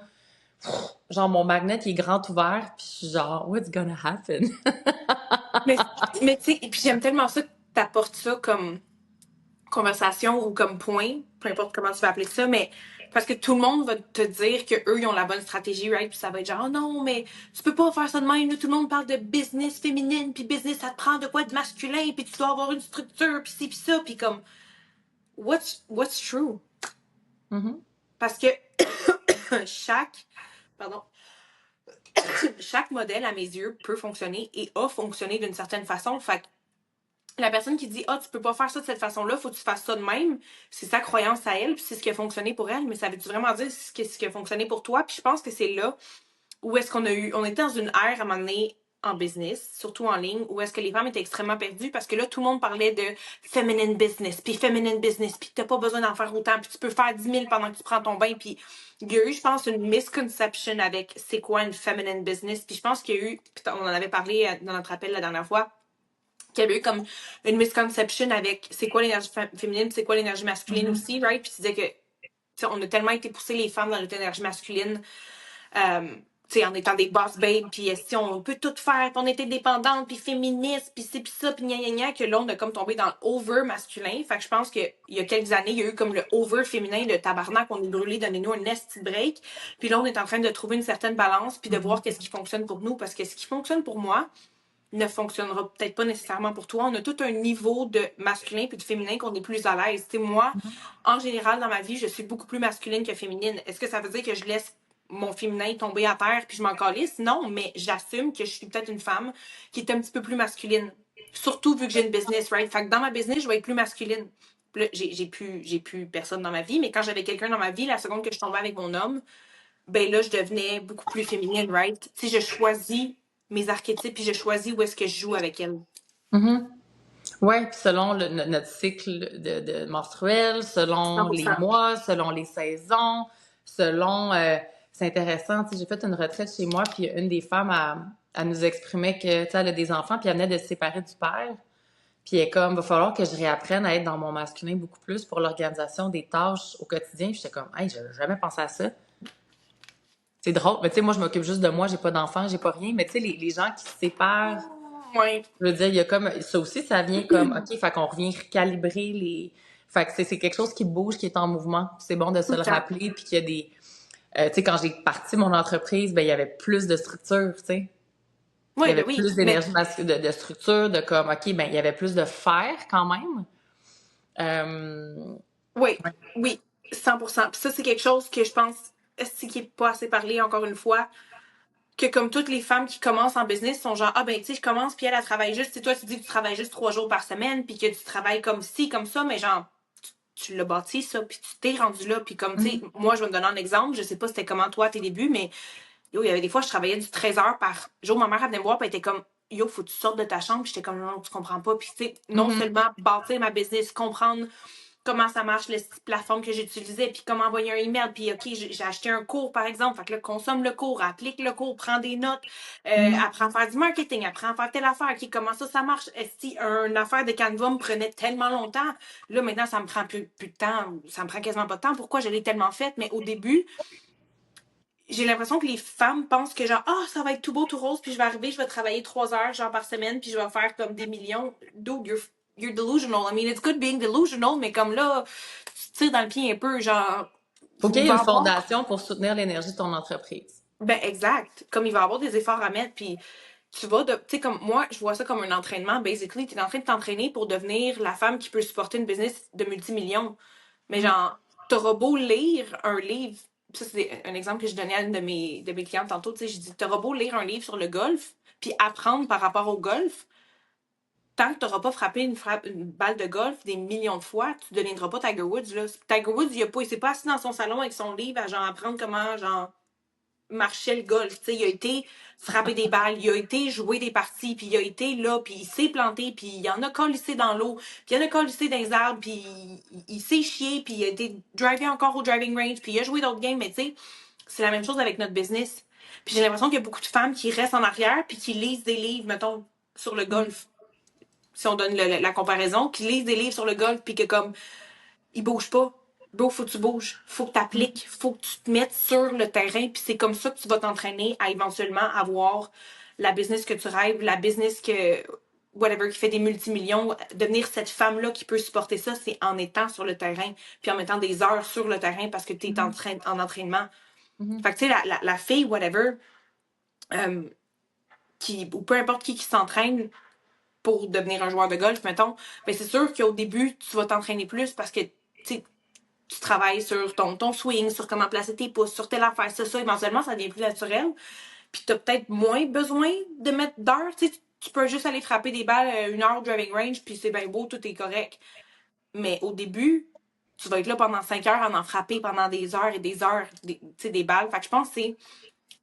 genre, mon magnet qui est grand ouvert, puis je suis genre, what's gonna happen? Mais, mais tu sais, et puis j'aime tellement ça que t'apportes ça comme conversation ou comme point, peu importe comment tu vas appeler ça, mais parce que tout le monde va te dire que eux ils ont la bonne stratégie, right? Puis ça va être genre, oh non, mais tu peux pas faire ça de même, là. Tout le monde parle de business féminine, puis business, ça te prend de quoi de masculin, puis tu dois avoir une structure, puis ci, puis ça, puis comme, what's true? Parce que pardon, chaque modèle, à mes yeux, peut fonctionner et a fonctionné d'une certaine façon. Fait que la personne qui dit tu peux pas faire ça de cette façon-là, faut que tu fasses ça de même, c'est sa croyance à elle, puis c'est ce qui a fonctionné pour elle, mais ça veut-tu vraiment dire ce qui a fonctionné pour toi? Puis je pense que c'est là où est-ce on était dans une ère à un moment donné en business, surtout en ligne, où est-ce que les femmes étaient extrêmement perdues parce que là, tout le monde parlait de feminine business, puis t'as pas besoin d'en faire autant, puis tu peux faire 10 000 pendant que tu prends ton bain, puis il y a eu, je pense, une misconception avec c'est quoi une feminine business, puis je pense qu'il y a eu, on en avait parlé dans notre appel la dernière fois, qu'il y avait eu comme une misconception avec c'est quoi l'énergie féminine, c'est quoi l'énergie masculine aussi, right? Puis tu disais que on a tellement été poussé les femmes dans notre énergie masculine, en étant des boss babes, puis si on peut tout faire, puis on était dépendante, puis féministe, puis c'est puis ça, puis gna gna gna, que là on a comme tombé dans l'over masculin. Fait que je pense qu'il y a quelques années, il y a eu comme le over féminin, le tabarnak, on est brûlé, donnez-nous un nasty break. Puis là on est en train de trouver une certaine balance, puis de voir qu'est-ce qui fonctionne pour nous, parce que ce qui fonctionne pour moi ne fonctionnera peut-être pas nécessairement pour toi. On a tout un niveau de masculin puis de féminin qu'on est plus à l'aise. Tu sais, moi, en général, dans ma vie, je suis beaucoup plus masculine que féminine. Est-ce que ça veut dire que je laisse mon féminin tomber à terre puis je m'en calisse? Non, mais j'assume que je suis peut-être une femme qui est un petit peu plus masculine. Surtout vu que j'ai une business, right? Fait que dans ma business, je vais être plus masculine. Là, j'ai plus personne dans ma vie, mais quand j'avais quelqu'un dans ma vie, la seconde que je tombais avec mon homme, ben là, je devenais beaucoup plus féminine, right? Tu sais, je choisis mes archétypes puis je choisis où est-ce que je joue avec elle. Ouais, puis selon notre cycle de menstruel, selon les 100%. mois, selon les saisons, selon... c'est intéressant, tu sais, j'ai fait une retraite chez moi, puis une des femmes, elle nous exprimait que, tu sais, elle a des enfants, puis elle venait de se séparer du père, puis elle est comme, va falloir que je réapprenne à être dans mon masculin beaucoup plus pour l'organisation des tâches au quotidien. Puis j'étais comme, hey, j'avais jamais pensé à ça. C'est drôle, mais tu sais, moi, je m'occupe juste de moi, j'ai pas d'enfants, j'ai pas rien, mais tu sais, les gens qui se séparent, Ouais. je veux dire, il y a comme, ça aussi, ça vient comme, OK, fait qu'on revient recalibrer les, fait que c'est quelque chose qui bouge, qui est en mouvement. Puis c'est bon de se Tout le le temps. rappeler, puis qu'il y a des, tu sais, quand j'ai parti mon entreprise, ben, il y avait plus de structure, tu sais. Il y Oui, avait ben oui. plus Mais d'énergie de structure, de comme, OK, ben, il y avait plus de faire quand même. oui, Ouais. oui, 100%. Puis ça, c'est quelque chose que je pense, c'est qui est pas assez parlé, encore une fois. que comme toutes les femmes qui commencent en business sont genre, ah ben tu sais, je commence, puis elle travaille juste, tu sais, toi tu dis que tu travailles juste 3 jours par semaine, puis que tu travailles comme ci, comme ça, mais genre, tu l'as bâti ça, puis tu t'es rendu là, puis comme, tu sais, moi, je vais me donner un exemple, je sais pas c'était comment toi à tes débuts, mais yo, il y avait des fois, je travaillais du 13 heures par jour, ma mère, elle venait me voir, puis elle était comme, yo, faut que tu sortes de ta chambre, puis j'étais comme, non, tu comprends pas, puis tu sais, non Mhm. seulement bâtir ma business, comprendre comment ça marche, la plateforme que j'utilisais, puis comment envoyer un email, puis OK, j'ai acheté un cours, par exemple, fait que là, consomme le cours, applique le cours, prends des notes, Mhm. apprends à faire du marketing, apprends à faire telle affaire, OK, comment ça marche? Est-ce que une affaire de Canva me prenait tellement longtemps? Là, maintenant, ça me prend plus de temps, ça me prend quasiment pas de temps. Pourquoi je l'ai tellement fait? Mais au début, j'ai l'impression que les femmes pensent que genre, ah, ça va être tout beau, tout rose, puis je vais arriver, je vais travailler 3 heures, genre, par semaine, puis je vais faire comme des millions. Dude, you're delusional. I mean, it's good being delusional, mais comme là, tu tires dans le pied un peu, genre, Faut qu'il il y ait va une y avoir. fondation pour soutenir l'énergie de ton entreprise. Ben, exact. Comme il va y avoir des efforts à mettre, puis tu vas de. Tu sais, comme moi, je vois ça comme un entraînement. Basically, tu es en train de t'entraîner pour devenir la femme qui peut supporter une business de multimillions. Mais Mhm. genre, t'auras beau lire un livre, ça c'est un exemple que je donnais à une de mes clientes tantôt, tu sais, je dis, t'auras beau lire un livre sur le golf, puis apprendre par rapport au golf, tant que t'auras pas frappé une balle de golf des millions de fois, tu deviendras pas Tiger Woods, là. Tiger Woods, il s'est pas assis dans son salon avec son livre à genre apprendre comment, genre, marchait le golf. Tu sais, il a été frapper des balles, il a été jouer des parties, puis il a été là, puis il s'est planté, puis il en a collissé dans l'eau, puis il en a collissé dans les arbres, puis il s'est chié, puis il a été drivé encore au driving range, puis il a joué d'autres games, mais tu sais, c'est la même chose avec notre business. Puis j'ai l'impression qu'il y a beaucoup de femmes qui restent en arrière, puis qui lisent des livres, mettons, sur le Mhm. golf, si on donne la comparaison, qui lisent des livres sur le golf, puis que comme il bouge pas. Bro, faut que tu bouges, faut que tu appliques, faut que tu te mettes sur le terrain, puis c'est comme ça que tu vas t'entraîner à éventuellement avoir la business que tu rêves, la business que whatever qui fait des multimillions, devenir cette femme-là qui peut supporter ça, c'est en étant sur le terrain, puis en mettant des heures sur le terrain parce que tu es Mhm. en entraînement. Mhm. Fait que tu sais, la fille, whatever, euh, ou peu importe qui s'entraîne pour devenir un joueur de golf, mettons, ben c'est sûr qu'au début, tu vas t'entraîner plus parce que tu travailles sur ton swing, sur comment placer tes pouces, sur telle affaire, ça, éventuellement, ça devient plus naturel. Puis t'as peut-être moins besoin de mettre d'heures, tu sais, tu peux juste aller frapper des balles 1 heure au driving range, puis c'est bien beau, tout est correct. Mais au début, tu vas être là pendant 5 heures à en frapper pendant des heures et des heures, tu sais, des balles. Fait que je pense que c'est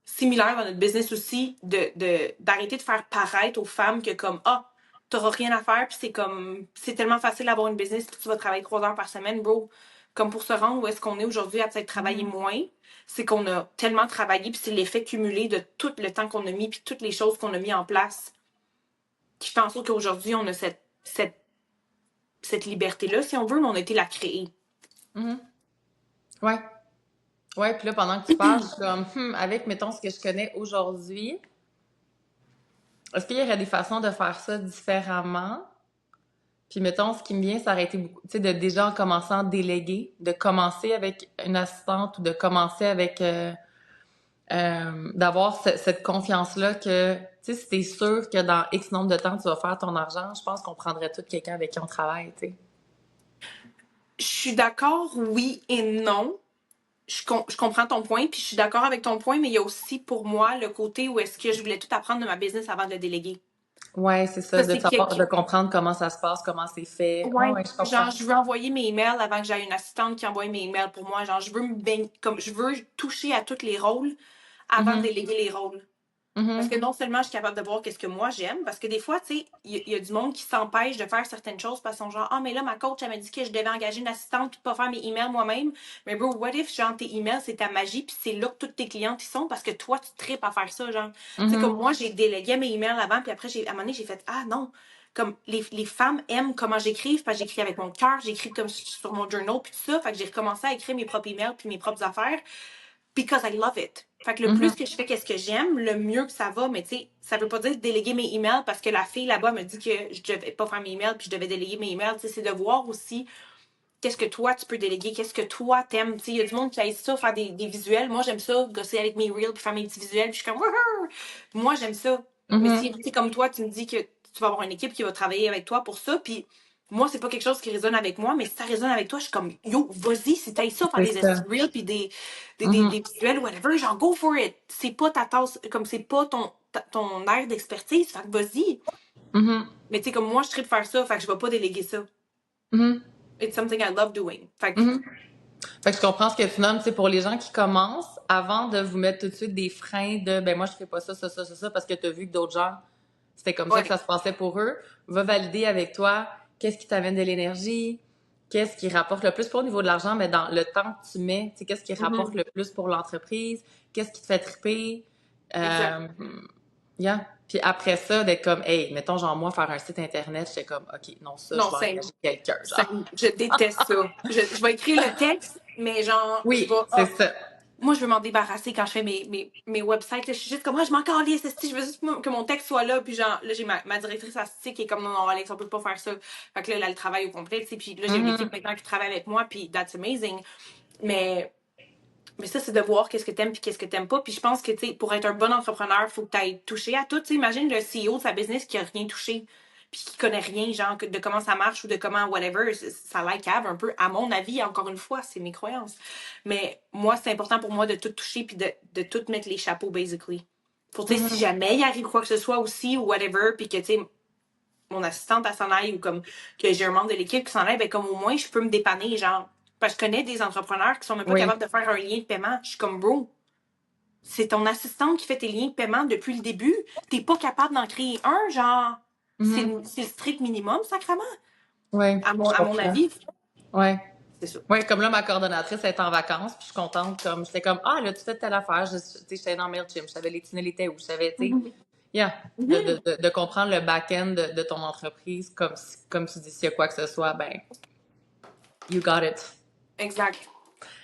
similaire dans notre business aussi, d'arrêter de faire paraître aux femmes que comme, ah, t'auras rien à faire, puis c'est comme, c'est tellement facile d'avoir une business, puis tu vas travailler 3 heures par semaine, bro. Comme pour se rendre où est-ce qu'on est aujourd'hui à peut-être travailler Mhm. moins, c'est qu'on a tellement travaillé, puis c'est l'effet cumulé de tout le temps qu'on a mis, puis toutes les choses qu'on a mis en place, qui fait en sorte qu'aujourd'hui, on a cette liberté-là, si on veut, mais on a été la créer. Mhm. Ouais. Ouais, puis là, pendant que tu parles, je suis comme, avec, mettons, ce que je connais aujourd'hui, est-ce qu'il y aurait des façons de faire ça différemment? Puis, mettons, ce qui me vient, ça aurait été beaucoup, tu sais, de déjà en commençant à déléguer, de commencer avec une assistante ou de commencer avec, d'avoir cette confiance-là que, tu sais, si t'es sûr que dans X nombre de temps, tu vas faire ton argent, je pense qu'on prendrait tout quelqu'un avec qui on travaille, tu sais. Je suis d'accord, oui et non. Je comprends ton point, puis je suis d'accord avec ton point, mais il y a aussi pour moi le côté où est-ce que je voulais tout apprendre de ma business avant de le déléguer. Ouais, c'est ça, Ça, de c'est savoir, quelque. de comprendre comment ça se passe, comment c'est fait. Ouais, Ouais. ouais, je comprends. Genre, je veux envoyer mes emails avant que j'aille une assistante qui envoie mes emails pour moi. Genre, comme je veux toucher à tous les rôles avant de Mhm. déléguer les rôles. Parce que Mhm. non seulement je suis capable de voir qu'est-ce que moi j'aime, parce que des fois, tu sais, il y a du monde qui s'empêche de faire certaines choses parce qu'ils sont genre, ah, mais là, ma coach, elle m'a dit que je devais engager une assistante puis pas faire mes emails moi-même. Mais bro, what if, genre, tes emails, c'est ta magie puis c'est là que toutes tes clientes y sont parce que toi, tu tripes à faire ça, genre. Tu sais, comme Mhm. moi, j'ai délégué mes emails avant puis après, à un moment donné, j'ai fait, ah non. Comme les femmes aiment comment j'écrive, parce que j'écris avec mon cœur, j'écris comme sur mon journal puis tout ça. Fait que j'ai recommencé à écrire mes propres emails puis mes propres affaires because I love it. Fait que le plus Mhm. que je fais qu'est-ce que j'aime, le mieux que ça va, mais tu sais, ça veut pas dire déléguer mes emails parce que la fille là-bas me dit que je devais pas faire mes emails puis je devais déléguer mes emails. Tu sais, c'est de voir aussi qu'est-ce que toi tu peux déléguer, qu'est-ce que toi t'aimes. Tu sais, il y a du monde qui aime ça, faire des visuels. Moi, j'aime ça, gosser avec mes reels puis faire mes petits visuels. Puis je suis comme, wouhou! Moi, j'aime ça. Mais si, Mhm. tu sais, comme toi, tu me dis que tu vas avoir une équipe qui va travailler avec toi pour ça, puis moi, c'est pas quelque chose qui résonne avec moi, mais si ça résonne avec toi, je suis comme, yo, vas-y, si t'as ça, faire C'est des ça. reels puis Mhm. des visuels, whatever, genre, go for it. C'est pas ta tasse, comme c'est pas ton aire d'expertise, fait que vas-y. Mhm. Mais tu sais, comme moi, je tripe faire ça, fait que je vais pas déléguer ça. Mhm. It's something I love doing. Fait que, Mhm. Fait que je comprends ce que tu nommes, tu sais, pour les gens qui commencent, avant de vous mettre tout de suite des freins de, ben moi, je fais pas ça, parce que tu as vu que d'autres gens, c'était comme ça que ouais. ça se passait pour eux, va valider avec toi qu'est-ce qui t'amène de l'énergie, qu'est-ce qui rapporte le plus, pas au niveau de l'argent, mais dans le temps que tu mets, tu sais, qu'est-ce qui rapporte Mhm. le plus pour l'entreprise, qu'est-ce qui te fait triper, Exact. euh, yeah. Puis après ça, d'être comme, hey, mettons, genre, moi, faire un site internet, j'étais comme, OK, non, ça, je Non, vais c'est engager quelqu'un, genre. Je déteste ça. Je vais écrire le texte, mais genre, je vais. Oui, c'est ça. Moi, je veux m'en débarrasser quand je fais mes websites. Là, je suis juste comme, moi, je m'en calisse, je veux juste que mon texte soit là. Puis genre, là, j'ai ma directrice artistique qui est comme, non, non, Alex, on peut pas faire ça. Fait que là, elle a le travail au complet, tu sais. Puis là, j'ai une équipe Mhm. maintenant qui travaille avec moi, puis that's amazing. Mais, mais ça, c'est de voir qu'est-ce que t'aimes puis qu'est-ce que t'aimes pas. Puis je pense que, tu sais, pour être un bon entrepreneur, il faut que t'ailles toucher à tout. Tu sais, imagine le CEO de sa business qui a rien touché puis qui connaît rien, genre, de comment ça marche ou de comment whatever, ça like cave un peu. À mon avis, encore une fois, c'est mes croyances. Mais moi, c'est important pour moi de tout toucher puis de tout mettre les chapeaux, basically. Pour, tu sais, si Mhm. jamais il arrive quoi que ce soit aussi ou whatever, puis que, tu sais, mon assistante, elle s'en aille ou comme que j'ai un membre de l'équipe qui s'en aille, ben comme au moins, je peux me dépanner, genre. Parce que je connais des entrepreneurs qui sont même pas Oui. capables de faire un lien de paiement. Je suis comme, bro, c'est ton assistante qui fait tes liens de paiement depuis le début. T'es pas capable d'en créer un, genre, Mhm. c'est le strict minimum, sacrément. Oui, je À mon comprends. avis, Oui. c'est ça. Oui, comme là, ma coordonnatrice est en vacances, puis je suis contente, comme, j'étais comme, ah, là, tu fais telle affaire, tu sais, j'étais dans MailChimp, je savais les tunnels étaient où, je savais, tu sais, Mhm. yeah, Mhm. de comprendre le back-end de ton entreprise, comme tu dis, s'il y a quoi que ce soit, ben, you got it. Exact.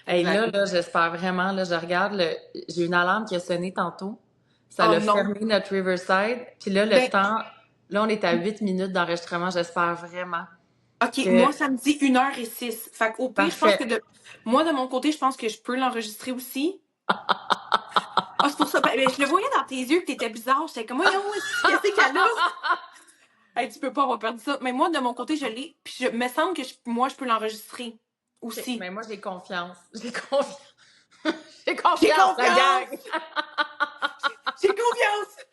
Hey, Exact. là, j'espère vraiment, là, je regarde, j'ai une alarme qui a sonné tantôt, ça Oh l'a non. fermé notre Riverside, puis là, le Ben, temps, là, on est à 8 minutes d'enregistrement, j'espère vraiment OK, que, moi, ça me dit 1h06. Fait qu'au pire, je pense parfait. que moi, de mon côté, je pense que je peux l'enregistrer aussi. Ah, c'est pour ça. Ben, je le voyais dans tes yeux que t'étais bizarre. J'étais comme, voyons, qu'est-ce qu'elle a? Hey, tu peux pas avoir perdu ça. Mais moi, de mon côté, je l'ai. Puis je me semble que moi, je peux l'enregistrer OK, aussi. mais moi, j'ai confiance. J'ai confiance. J'ai J'ai confiance, la confiance! gang! J'ai confiance!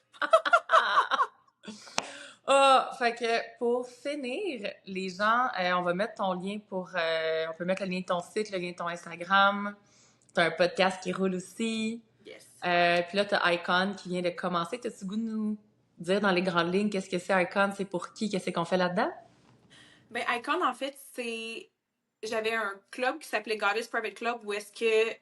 Ah, fait que pour finir, les gens, on va mettre ton lien on peut mettre le lien de ton site, le lien de ton Instagram. T'as un podcast qui roule aussi. Yes. Puis là, t'as Icon qui vient de commencer. T'as-tu le goût de nous dire dans les grandes lignes qu'est-ce que c'est Icon, c'est pour qui, qu'est-ce qu'on fait là-dedans? Ben, Icon, en fait, c'est. J'avais un club qui s'appelait Goddess Private Club où est-ce que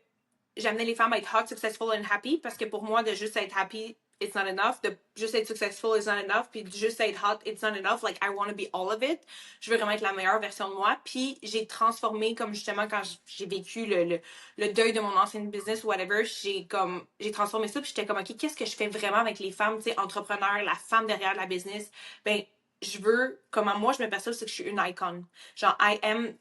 j'amenais les femmes à être hot, successful and happy parce que pour moi, de juste être happy, it's not enough. De juste être successful, it's not enough. Puis de juste être hot, it's not enough. Like, I want to be all of it. Je veux vraiment être la meilleure version de moi. Puis j'ai transformé, comme justement, quand j'ai vécu le deuil de mon ancienne business ou whatever, j'ai transformé ça. Puis j'étais comme, OK, qu'est-ce que je fais vraiment avec les femmes, tu sais, entrepreneurs, la femme derrière la business? Ben, je veux, comment moi je me perçois, c'est que je suis une icon. Genre, I am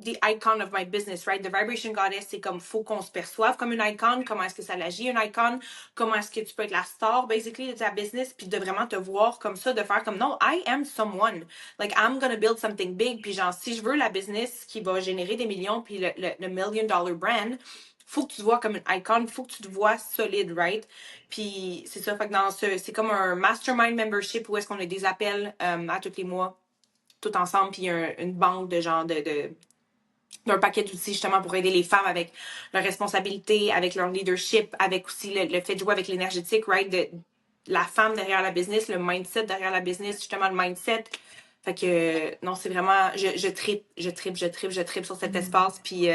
the icon of my business, right? The Vibration Goddess, c'est comme, faut qu'on se perçoive comme une icon, comment est-ce que ça l'agit, une icon, comment est-ce que tu peux être la star, basically, de ta business, puis de vraiment te voir comme ça, de faire comme, non, I am someone. Like, I'm gonna build something big, puis genre, si je veux la business qui va générer des millions, puis le $1 million brand, faut que tu te vois comme une icon, faut que tu te vois solide, right? Puis c'est ça, fait que c'est comme un mastermind membership où est-ce qu'on a des appels à tous les mois, tout ensemble, puis une banque de genre d'un paquet d'outils justement pour aider les femmes avec leur responsabilité, avec leur leadership, avec aussi le fait de jouer avec l'énergétique, right? De la femme derrière la business, le mindset derrière la business, justement le mindset. Fait que non, c'est vraiment, je tripe sur cet espace. Puis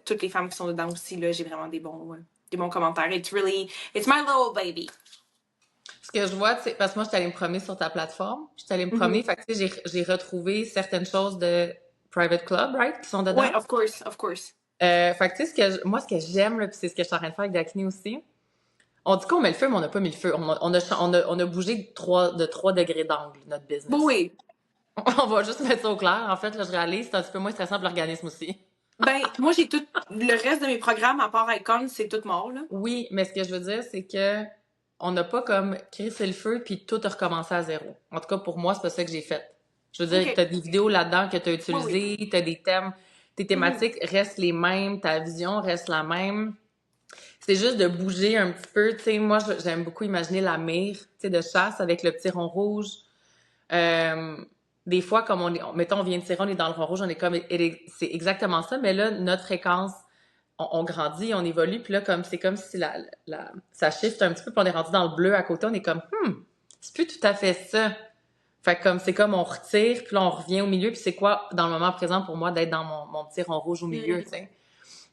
toutes les femmes qui sont dedans aussi, là, j'ai vraiment des bons commentaires. It's my little baby. Ce que je vois, tu sais, parce que moi, je suis allée me promener sur ta plateforme. Je suis allée me promener, Mm-hmm. fait que, tu sais, j'ai retrouvé certaines choses de Private Club, right, qui sont dedans. Ouais, of course, of course. Fait que, tu sais, moi, ce que j'aime, là, puis c'est ce que je suis en train de faire avec Dakini aussi, on dit qu'on met le feu, mais on n'a pas mis le feu. On a bougé de 3 degrés d'angle, notre Bon, business. oui. On va juste mettre ça au clair. En fait, là, je réalise, c'est un petit peu moins stressant pour l'organisme aussi. Ben, moi, j'ai tout, le reste de mes programmes, à part Icon, c'est tout mort, là. Oui, mais ce que je veux dire, c'est que on n'a pas comme crissé le feu puis tout a recommencé à zéro. En tout cas, pour moi, c'est pas ça que j'ai fait. Je veux dire, OK. t'as des vidéos là-dedans que t'as Oui, oui. utilisées, t'as des thèmes, tes Mhm. thématiques restent les mêmes, ta vision reste la même. C'est juste de bouger un petit peu. Tu sais, moi, j'aime beaucoup imaginer la mire, tu sais, de chasse avec le petit rond rouge. Euh, des fois, comme mettons, on vient de tirer, on est dans le rond rouge, on est comme, c'est exactement ça, mais là, notre fréquence, on grandit, on évolue, puis là, comme, c'est comme si ça shift un petit peu, puis on est rendu dans le bleu à côté, on est comme, c'est plus tout à fait ça. Fait que comme, c'est comme on retire, puis là, on revient au milieu, puis c'est quoi, dans le moment présent, pour moi, d'être dans mon petit rond rouge au milieu, tu Mhm. sais.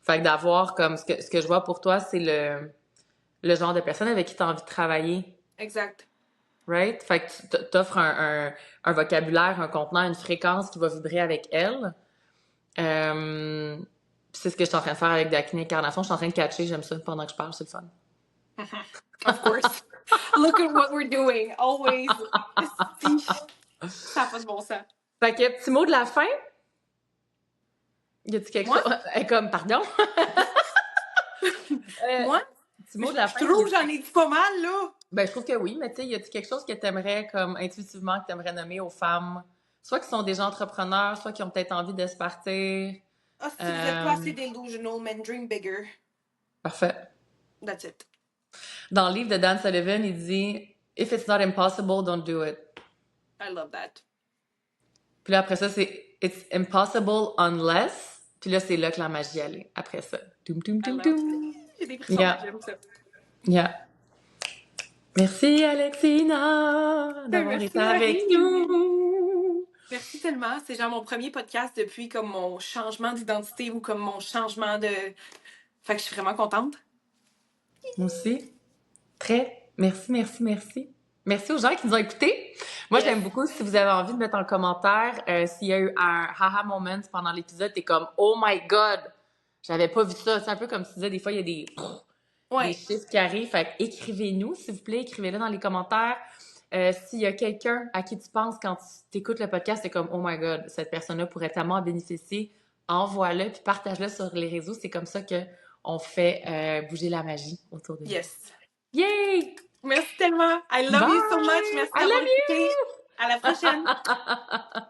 Fait que d'avoir, comme, ce que je vois pour toi, c'est le genre de personne avec qui tu as envie de travailler. Exact. Right? Fait que tu t'offres un vocabulaire, un contenant, une fréquence qui va vibrer avec elle. Euh, c'est ce que je suis en train de faire avec Dakini Incarnation. Je suis en train de catcher, j'aime ça pendant que je parle, c'est le fun. Of course. Look at what we're doing. Always. Si. Ça n'a pas de bon sens. Fait que, petit mot de la fin? Y a-tu quelque Moi? chose? Comme, pardon? Moi? Petit mot de la Je fin? trouve que j'en ai dit pas mal, là. Ben, je trouve que oui, mais tu sais, y a-tu quelque chose que t'aimerais, comme, intuitivement, que t'aimerais nommer aux femmes? Soit qui sont déjà entrepreneurs, soit qui ont peut-être envie de se partir. Ah, si vous êtes pas assez delusional, men dream bigger. Parfait. That's it. Dans le livre de Dan Sullivan, il dit If it's not impossible, don't do it. I love that. Puis là, après ça, c'est It's impossible unless. Puis là, c'est là que la magie allait. Après ça. Toum, toum, I toum, love toum. that. J'ai des frissons, Yeah. j'aime ça. Yeah. Merci, Alexina, d'avoir Merci, été avec Marie. nous. Merci tellement. C'est genre mon premier podcast depuis comme mon changement d'identité ou comme mon changement de... Fait que je suis vraiment contente. Moi aussi. Très. Merci, merci, merci. Merci aux gens qui nous ont écoutés. Moi, Yes. j'aime beaucoup si vous avez envie de mettre en commentaire s'il y a eu un haha moment pendant l'épisode, t'es comme Oh my God, j'avais pas vu ça. C'est un peu comme tu disais, des fois, il y a des Ouais. chiffres qui arrivent. Fait que écrivez-nous, s'il vous plaît, écrivez-le dans les commentaires. S'il y a quelqu'un à qui tu penses quand tu écoutes le podcast, c'est comme Oh my God, cette personne-là pourrait tellement en bénéficier, envoie-le puis partage-le sur les réseaux. C'est comme ça que on fait bouger la magie autour de nous. Yes. Yay! Merci tellement. I love you so much. Merci I d'avoir love you! écouté. À la prochaine.